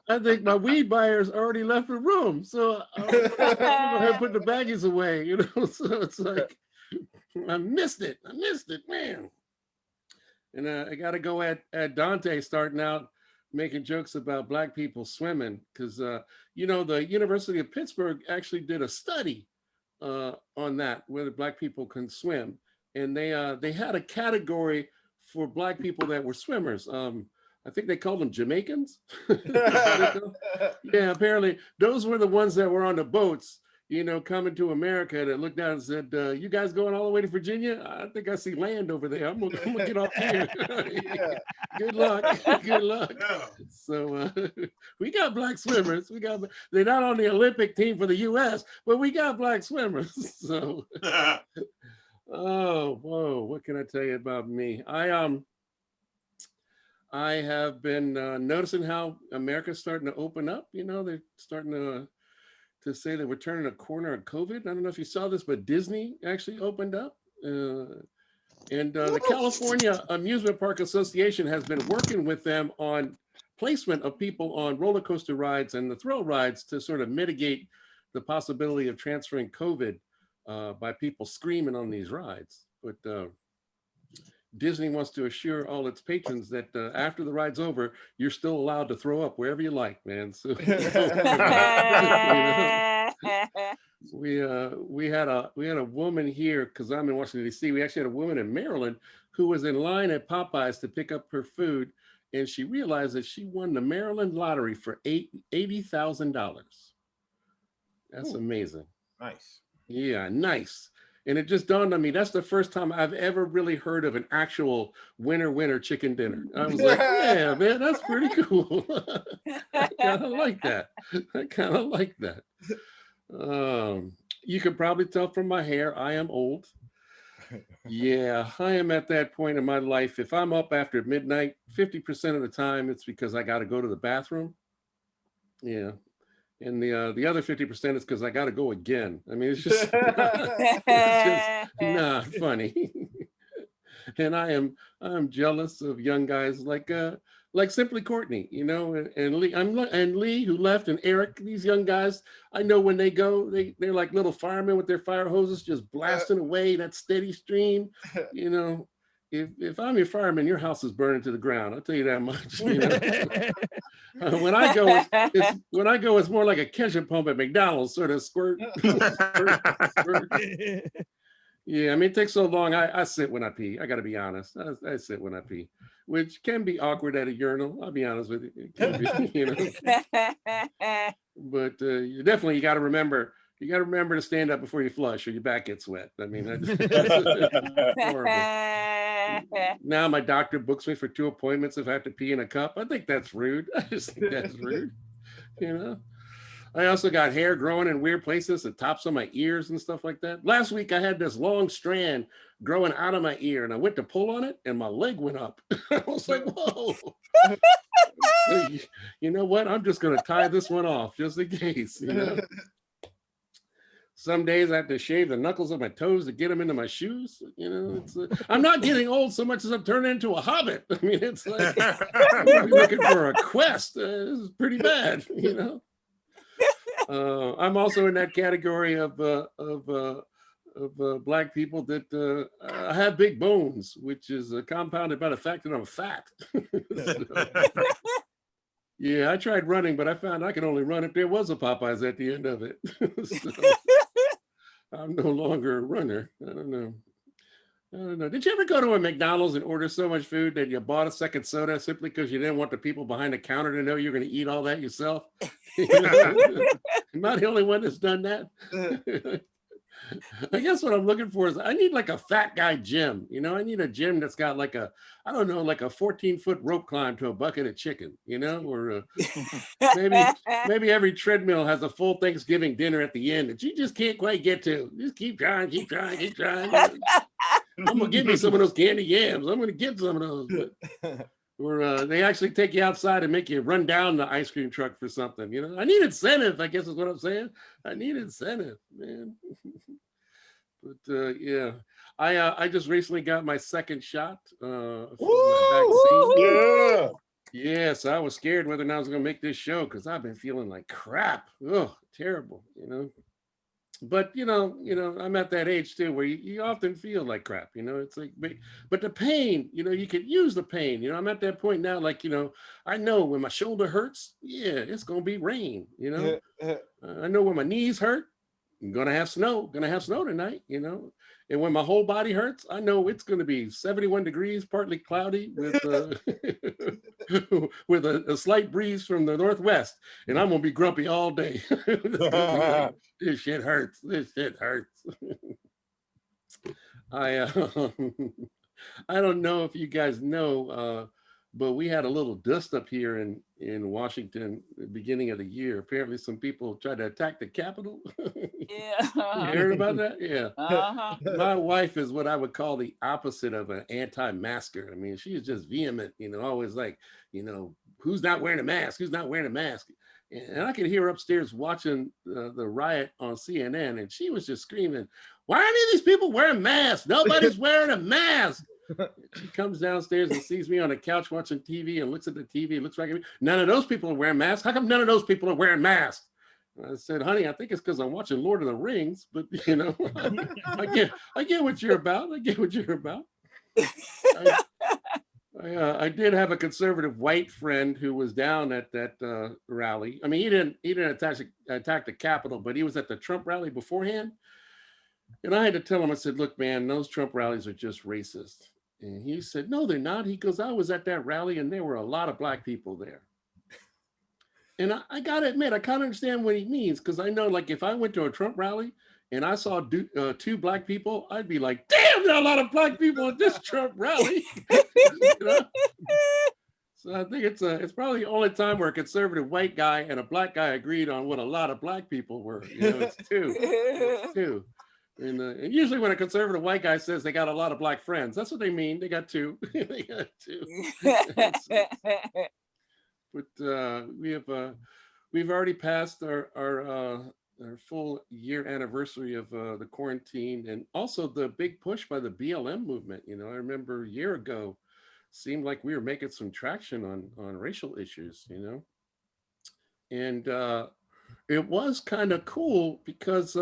S3: I think my weed buyers already left the room, so I'm gonna put the baggies away. So it's like I missed it, man. And I got to go at Duante starting out making jokes about black people swimming because the University of Pittsburgh actually did a study on that whether black people can swim, and they had a category for black people that were swimmers. I think they called them Jamaicans. Yeah, apparently those were the ones that were on the boats, coming to America, that looked down and said, you guys going all the way to Virginia? I think I see land over there. I'm gonna get off here. Yeah. Good luck. Yeah. So we got black swimmers. They're not on the Olympic team for the US, but we got black swimmers. So oh, whoa, what can I tell you about me? I have been noticing how America's starting to open up. They're starting to say that we're turning a corner of COVID. I don't know if you saw this, but Disney actually opened up. And the California Amusement Park Association has been working with them on placement of people on roller coaster rides and the thrill rides to sort of mitigate the possibility of transferring COVID by people screaming on these rides. But Disney wants to assure all its patrons that after the ride's over, you're still allowed to throw up wherever you like, man. So we had a woman here because I'm in Washington D.C. We actually had a woman in Maryland who was in line at Popeyes to pick up her food, and she realized that she won the Maryland lottery for $80,000. That's amazing.
S6: Nice.
S3: Yeah, nice. And it just dawned on me, that's the first time I've ever really heard of an actual winner chicken dinner. I was like, yeah, man, that's pretty cool. I kind of like that. You can probably tell from my hair, I am old. Yeah, I am at that point in my life. If I'm up after midnight, 50% of the time, it's because I got to go to the bathroom. Yeah. And the other 50% is because I got to go again. I mean, it's just not funny. And I'm jealous of young guys like Symply Courtney, and Lee. And Lee, who left, and Eric. These young guys, I know when they go, they're like little firemen with their fire hoses, just blasting away that steady stream, if I'm your fireman, your house is burning to the ground. I'll tell you that much. You know? When I go, it's more like a ketchup pump at McDonald's, sort of squirt, squirt, squirt. Yeah, I mean, it takes so long. I sit when I pee. I got to be honest. I sit when I pee, which can be awkward at a urinal. I'll be honest with you. It can be, you know. But you got to remember. You got to remember to stand up before you flush, or your back gets wet. I mean, that's horrible. Now my doctor books me for 2 appointments if I have to pee in a cup. I think that's rude. I just think that's rude. You know. I also got hair growing in weird places, the tops of my ears and stuff like that. Last week, I had this long strand growing out of my ear, and I went to pull on it, and my leg went up. I was like, whoa. You know what? I'm just going to tie this one off just in case. You know? Some days I have to shave the knuckles of my toes to get them into my shoes. You know, I'm not getting old so much as I'm turning into a hobbit. I mean, it's like I'm looking for a quest. This is pretty bad, you know. I'm also in that category of Black people that have big bones, which is compounded by the fact that I'm fat. Yeah, I tried running, but I found I could only run if there was a Popeyes at the end of it. So, I'm no longer a runner. I don't know. Did you ever go to a McDonald's and order so much food that you bought a second soda simply because you didn't want the people behind the counter to know you're going to eat all that yourself? Am I the only one that's done that? I guess what I'm looking for is I need like a fat guy gym. You know, I need a gym that's got like a, I don't know, like a 14-foot rope climb to a bucket of chicken, you know, or maybe every treadmill has a full Thanksgiving dinner at the end that you just can't quite get to. Just keep trying, keep trying, keep trying. I'm gonna give me some of those candy yams. I'm gonna get some of those. Or they actually take you outside and make you run down the ice cream truck for something. You know, I need incentive, I guess is what I'm saying. I need incentive, man. But yeah, I just recently got my second shot for my vaccine. Yeah, so I was scared whether or not I was gonna make this show because I've been feeling like crap. Oh, terrible, you know. But you know, I'm at that age too where you often feel like crap, you know. It's like, but the pain, you know, you could use the pain. You know, I'm at that point now, like, you know, I know when my shoulder hurts, yeah, it's gonna be rain, you know. I know when my knees hurt, I'm gonna have snow tonight, you know. And when my whole body hurts, I know it's gonna be 71 degrees, partly cloudy with with a slight breeze from the northwest, and I'm gonna be grumpy all day. This shit hurts. This shit hurts. I don't know if you guys know, but we had a little dust up here in Washington at the beginning of the year. Apparently, some people tried to attack the Capitol.
S4: Yeah.
S3: You heard about that? Yeah.
S4: Uh-huh.
S3: My wife is what I would call the opposite of an anti-masker. I mean, she is just vehement, you know, always like, you know, who's not wearing a mask? Who's not wearing a mask? And I could hear her upstairs watching the riot on CNN, and she was just screaming, why aren't any of these people wearing masks? Nobody's wearing a mask. She comes downstairs and sees me on the couch watching TV and looks at the TV, looks back at me. None of those people are wearing masks. How come none of those people are wearing masks? I said, honey, I think it's because I'm watching Lord of the Rings, but you know, I get what you're about. I get what you're about. I did have a conservative white friend who was down at that rally. I mean, he didn't attack the Capitol, but he was at the Trump rally beforehand. And I had to tell him, I said, look, man, those Trump rallies are just racist. And he said, no, they're not. He goes, I was at that rally and there were a lot of Black people there. And I got to admit, I kind of understand what he means, because I know, like, if I went to a Trump rally and I saw 2 Black people, I'd be like, damn, there are a lot of Black people at this Trump rally. You know? So I think it's probably the only time where a conservative white guy and a Black guy agreed on what a lot of Black people were. You know, it's 2. It's 2. And usually when a conservative white guy says they got a lot of Black friends, that's what they mean. They got 2. They got 2. But we've already passed our full year anniversary of the quarantine, and also the big push by the BLM movement. You know, I remember a year ago, seemed like we were making some traction on racial issues. You know, and it was kind of cool because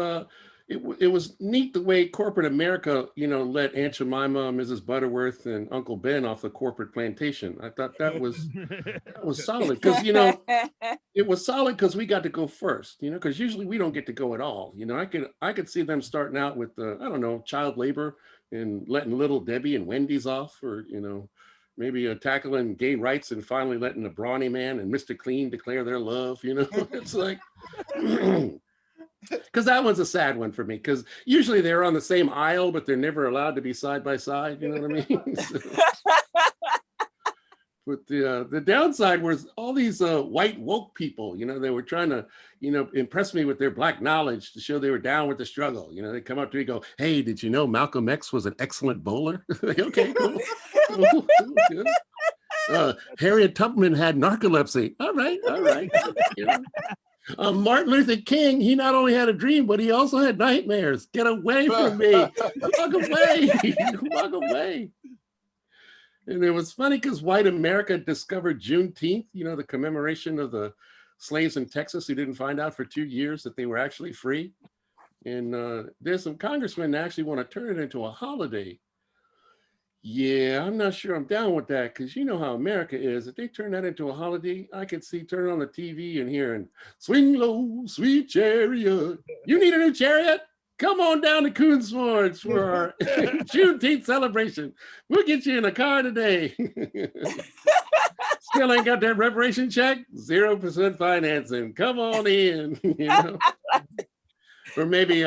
S3: it was neat the way corporate America, let Aunt Jemima, Mrs. Butterworth, and Uncle Ben off the corporate plantation. I thought that was solid because it was solid because we got to go first, because usually we don't get to go at all. I could see them starting out with I don't know, child labor and letting Little Debbie and Wendy's off, or maybe tackling gay rights and finally letting the Brawny Man and Mr. Clean declare their love. It's like. Because that one's a sad one for me, because usually they're on the same aisle, but they're never allowed to be side by side. You know what I mean? But the downside was all these white woke people, they were trying to, impress me with their black knowledge to show they were down with the struggle. They come up to me and go, "Hey, did you know Malcolm X was an excellent bowler?" Like, okay, cool. Good. Harriet Tubman had narcolepsy. All right. Martin Luther King, he not only had a dream, but he also had nightmares. Get away from me. Walk away. Walk away. And it was funny because white America discovered Juneteenth, the commemoration of the slaves in Texas who didn't find out for 2 years that they were actually free. And there's some congressmen that actually want to turn it into a holiday. Yeah, I'm not sure I'm down with that, because you know how America is. If they turn that into a holiday, I could see turning on the TV and hearing, "Swing low, sweet chariot. You need a new chariot? Come on down to Coons Forge for our Juneteenth celebration. We'll get you in a car today." Still ain't got that reparation check? 0% financing. Come on in. Or maybe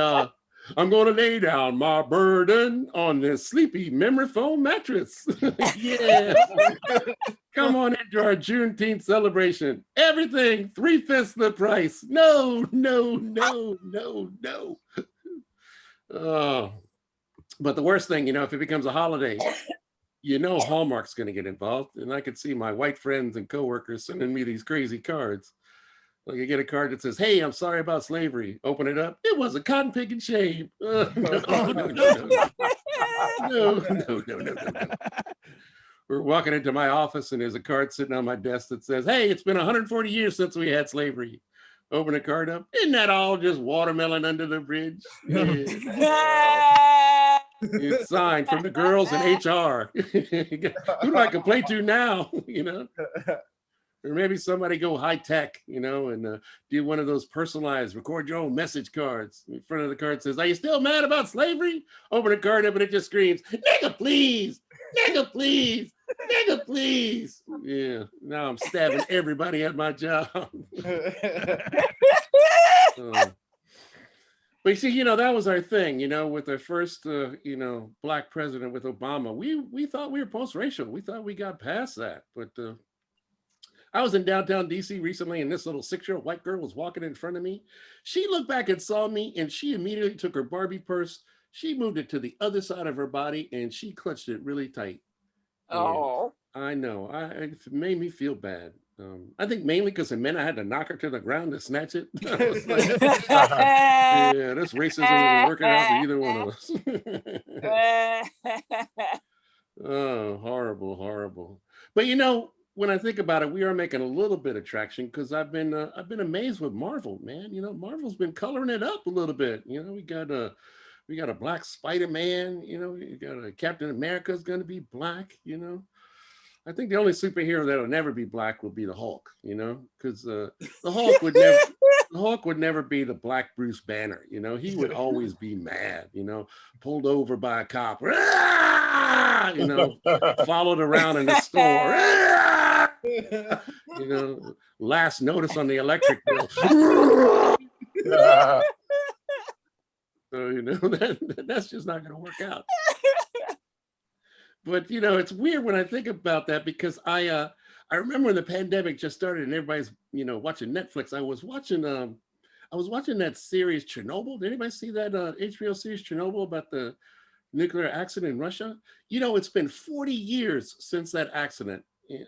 S3: "I'm going to lay down my burden on this sleepy memory foam mattress." Yeah. Come on into our Juneteenth celebration. Everything 3/5 the price. No. Oh. But the worst thing, if it becomes a holiday, Hallmark's going to get involved. And I could see my white friends and coworkers sending me these crazy cards. Like, I get a card that says, "Hey, I'm sorry about slavery." Open it up. It was a cotton picking shame. No. We're walking into my office and there's a card sitting on my desk that says, "Hey, it's been 140 years since we had slavery." Open the card up. Isn't that all just watermelon under the bridge? Yeah. It's signed from the girls in HR. Who do I complain to now? Or maybe somebody go high tech, and do one of those personalized, record your own message cards. In front of the card says, "Are you still mad about slavery?" Open the card up and it just screams, "Nigga, please! Nigga, please! Nigga, please!" Yeah, now I'm stabbing everybody at my job. But you see, that was our thing, with our first, black president with Obama. We thought we were post-racial. We thought we got past that, but I was in downtown DC recently, and this little 6-year-old white girl was walking in front of me. She looked back and saw me, and she immediately took her Barbie purse. She moved it to the other side of her body, and she clutched it really tight.
S4: Oh,
S3: I know. It made me feel bad. I think mainly because it meant I had to knock her to the ground to snatch it. I was like, yeah, this racism isn't working out for either one of us. Oh, horrible, horrible. But when I think about it, we are making a little bit of traction, because I've been amazed with Marvel, man. Marvel's been coloring it up a little bit. We got a black Spider-Man. You got a Captain America's going to be black. I think the only superhero that'll never be black will be the Hulk. Because the Hulk would never be the black Bruce Banner. He would always be mad. Pulled over by a cop. Followed around in the store. Last notice on the electric bill. So that's just not going to work out. But it's weird when I think about that, because I remember when the pandemic just started and everybody's watching Netflix. I was watching that series Chernobyl. Did anybody see that HBO series Chernobyl about the nuclear accident in Russia? It's been 40 years since that accident.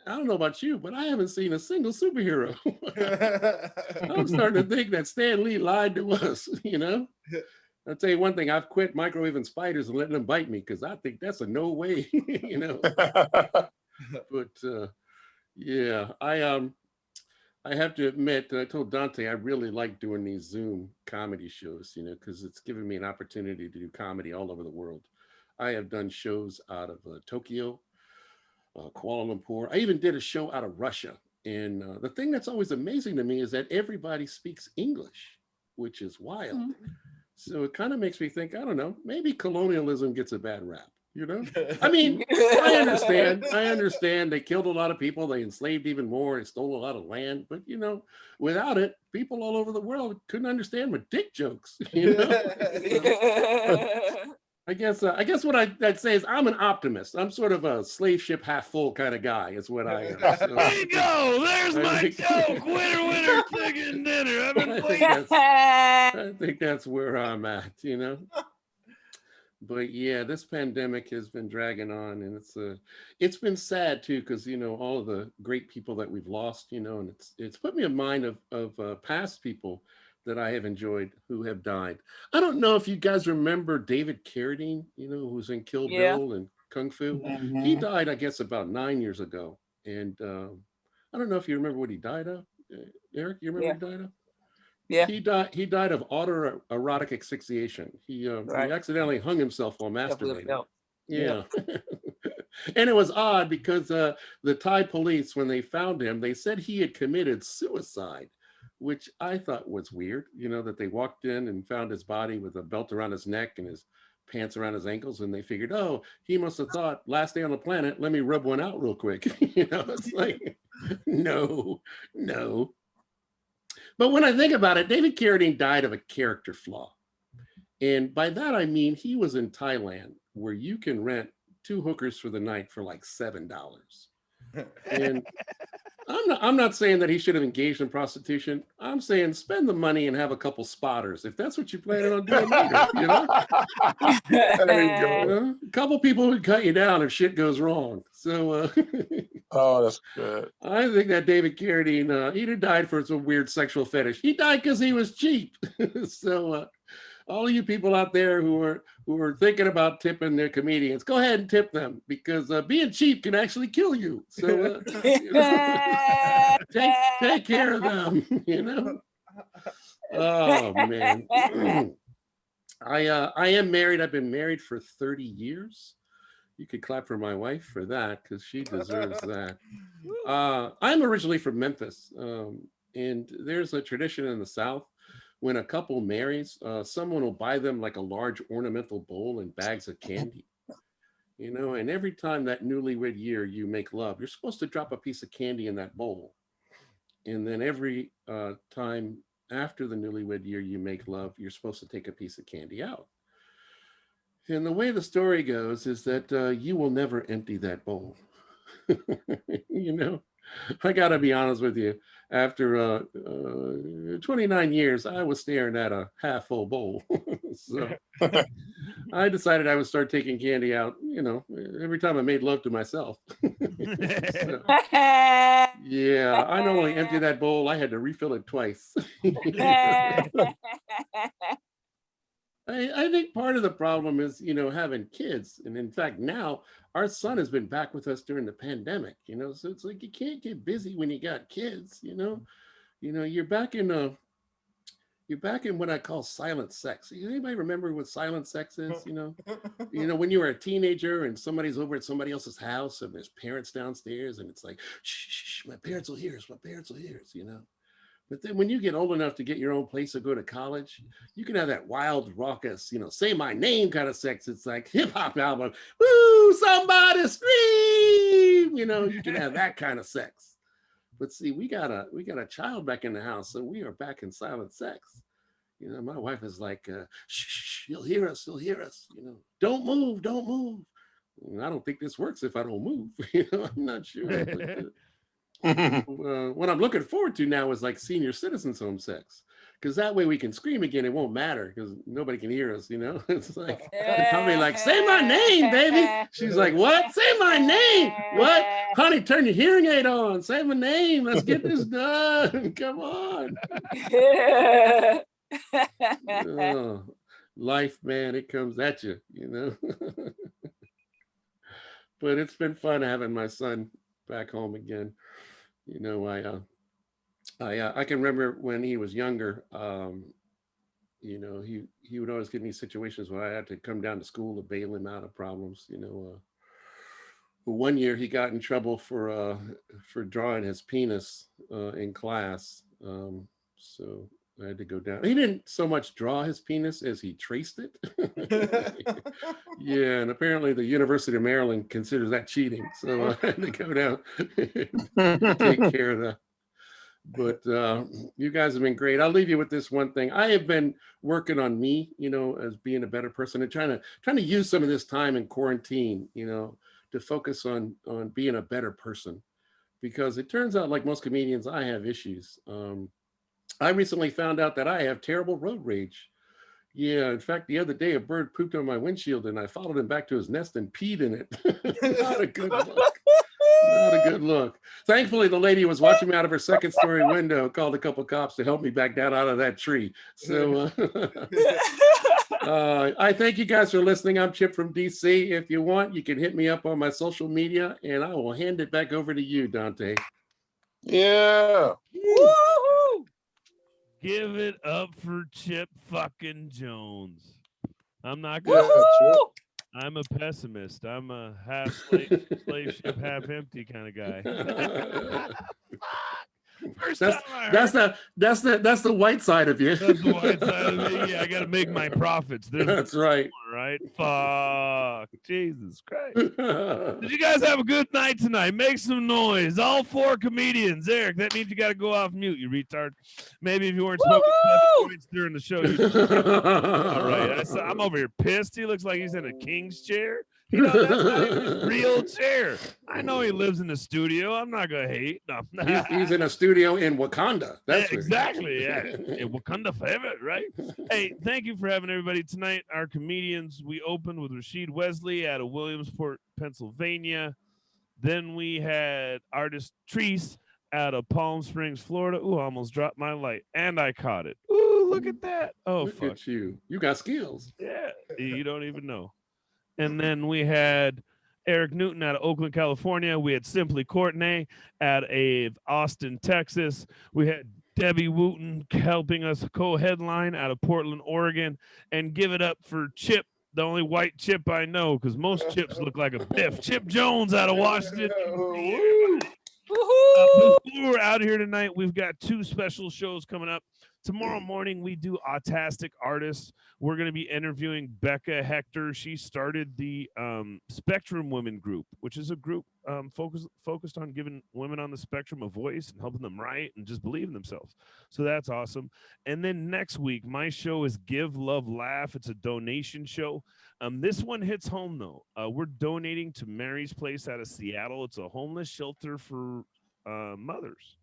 S3: I don't know about you, but I haven't seen a single superhero. I'm starting to think that Stan Lee lied to us. I'll tell you one thing, I've quit microwaving spiders and letting them bite me, because I think that's a no way. But yeah, I have to admit, I told Dante I really like doing these Zoom comedy shows, you know, because it's given me an opportunity to do comedy all over the world. I have done shows out of Tokyo, Kuala Lumpur. I even did a show out of Russia. And the thing that's always amazing to me is that everybody speaks English, which is wild. So it kind of makes me think, I don't know, maybe colonialism gets a bad rap, you know? I mean, I understand they killed a lot of people, they enslaved even more, and stole a lot of land, but you know, without it, people all over the world couldn't understand my dick jokes, you know? I guess what I'd say is I'm an optimist. I'm sort of a slave ship half full kind of guy is what I am. So,
S2: There you go. There's my joke. Winner, winner, chicken dinner. I've been waiting.
S3: I think that's where I'm at, you know. But yeah, this pandemic has been dragging on, and it's been sad too, because you know all of the great people that we've lost, you know, and it's put me in mind of past people that I have enjoyed who have died. I don't know if you guys remember David Carradine, you know, who's in Kill Bill and Kung Fu. He died, I guess, about 9 years ago, and I don't know if you remember what he died of. Eric, you remember what he died of?
S4: Yeah.
S3: He died of autoerotic asphyxiation. He accidentally hung himself while masturbating. Yeah. And it was odd because the Thai police, when they found him, they said he had committed suicide, which I thought was weird, you know, that they walked in and found his body with a belt around his neck and his pants around his ankles, and they figured, oh, he must have thought, last day on the planet, let me rub one out real quick. You know, it's like, no. But when I think about it, David Carradine died of a character flaw. And by that, I mean, he was in Thailand where you can rent 2 hookers for the night for like $7. And I'm not saying that he should have engaged in prostitution. I'm saying spend the money and have a couple spotters if that's what you're planning on doing later, you know?
S1: There you go.
S3: You know? A couple people would cut you down if shit goes wrong. So
S1: Oh, that's good.
S3: I think that David Carradine, he didn't die for some weird sexual fetish. He died because he was cheap. So all of you people out there who are thinking about tipping their comedians, go ahead and tip them, because being cheap can actually kill you. So you know, take care of them, you know. Oh man. I am married. I've been married for 30 years. You could clap for my wife for that, because she deserves that. I'm originally from Memphis, and there's a tradition in the South. When a couple marries, someone will buy them like a large ornamental bowl and bags of candy. You know, and every time that newlywed year you make love, you're supposed to drop a piece of candy in that bowl. And then every time after the newlywed year you make love, you're supposed to take a piece of candy out. And the way the story goes is that you will never empty that bowl. You know, I gotta be honest with you. After 29 years, I was staring at a half full bowl. So I decided I would start taking candy out, you know, every time I made love to myself. So, yeah, I not only emptied that bowl, I had to refill it twice. I think part of the problem is, you know, having kids. And in fact, now our son has been back with us during the pandemic, you know, so it's like you can't get busy when you got kids, you know. You're back in what I call silent sex. Anybody remember what silent sex is? You know, when you were a teenager and somebody's over at somebody else's house and there's parents downstairs and it's like, shh, my parents will hear us, you know. But then when you get old enough to get your own place or go to college, you can have that wild, raucous, you know, say my name kind of sex. It's like hip hop album. Woo, somebody scream. You know, you can have that kind of sex. But see, we got a child back in the house, so we are back in silent sex. You know, my wife is like, shh, he'll hear us. You know, don't move. And I don't think this works if I don't move. You know, I'm not sure. But, what I'm looking forward to now is like senior citizens home sex, because that way we can scream again. It won't matter because nobody can hear us, you know. It's like I'll be like, say my name, baby. She's like, what? Say my name. What? Honey, turn your hearing aid on. Say my name. Let's get this done. Come on. Oh, life, man, it comes at you, you know. But it's been fun having my son back home again. You know, I can remember when he was younger. You know, he would always get in these situations where I had to come down to school to bail him out of problems. You know, one year he got in trouble for drawing his penis in class. So I had to go down. He didn't so much draw his penis as he traced it. Yeah, and apparently the University of Maryland considers that cheating. So I had to go down and take care of that. But you guys have been great. I'll leave you with this one thing. I have been working on me, you know, as being a better person and trying to use some of this time in quarantine, you know, to focus on being a better person. Because it turns out, like most comedians, I have issues. I recently found out that I have terrible road rage. Yeah, in fact, the other day a bird pooped on my windshield and I followed him back to his nest and peed in it. Not a good look. Not a good look. Thankfully, the lady who was watching me out of her second story window called a couple cops to help me back down out of that tree. So I thank you guys for listening. I'm Chipp from DC. If you want, you can hit me up on my social media and I will hand it back over to you, Duante.
S1: Yeah.
S4: Woo-hoo!
S2: Give it up for Chipp fucking Jones. I'm not gonna.
S4: Woo-hoo!
S2: I'm a pessimist. I'm a half slave ship, half empty kind of guy. First time I heard
S3: That's the white side of you.
S2: that's the white side of me. Yeah, I got to make my profits.
S3: That's right.
S2: Right? Fuck. Jesus Christ. Did you guys have a good night tonight? Make some noise. All four comedians. Eric, that means you got to go off mute, you retard. Maybe if you weren't smoking 7 joints during the show, you all right. I'm over here pissed. He looks like he's in a king's chair. You know, that's not even his real chair. I know he lives in the studio. I'm not going to hate. No.
S3: He's in a studio in Wakanda. That's
S2: exactly. Yeah. Wakanda forever, right? Hey, thank you for having everybody tonight. Our comedians, we opened with Rasheed Wesley out of Williamsport, Pennsylvania. Then we had artist Treece out of Palm Springs, Florida. Ooh, I almost dropped my light. And I caught it. Ooh, look at that. Oh,
S3: Look
S2: fuck.
S3: at you. You got skills.
S2: Yeah. You don't even know. And then we had Eric Newton out of Oakland, California. We had Symply Courtney out of Austin, Texas. We had Debbie Wooten helping us co-headline out of Portland, Oregon. And give it up for Chipp, the only white Chipp I know, because most Chipps look like a biff. Chipp Jones out of Washington. Before we're out here tonight, we've got 2 special shows coming up. Tomorrow morning, we do Autastic Artists. We're going to be interviewing Becca Hector. She started the Spectrum Women Group, which is a group focused on giving women on the spectrum a voice and helping them write and just believe in themselves. So that's awesome. And then next week, my show is Give, Love, Laugh. It's a donation show. This one hits home, though. We're donating to Mary's Place out of Seattle. It's a homeless shelter for mothers.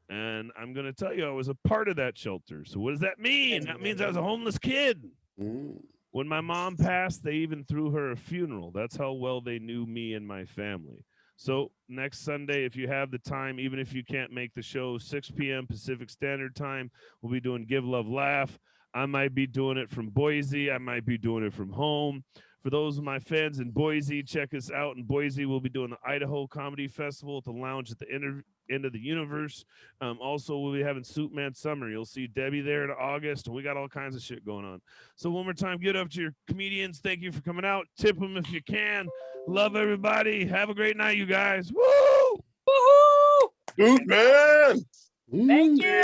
S2: And I'm going to tell you, I was a part of that shelter. So what does that mean? That means I was a homeless kid. When my mom passed, they even threw her a funeral. That's how well they knew me and my family. So next Sunday, if you have the time, even if you can't make the show, 6 p.m. Pacific Standard Time, we'll be doing Give, Love, Laugh. I might be doing it from Boise. I might be doing it from home. For those of my fans in Boise, check us out. In Boise, we'll be doing the Idaho Comedy Festival at the lounge at the end of the universe. Also, we'll be having SuitMan Summer. You'll see Debbie there in August, and we got all kinds of shit going on. So one more time, get up to your comedians. Thank you for coming out. Tip them if you can. Love everybody. Have a great night, you guys. Woo!
S4: Woo-hoo!
S1: Dude, man.
S4: Thank you.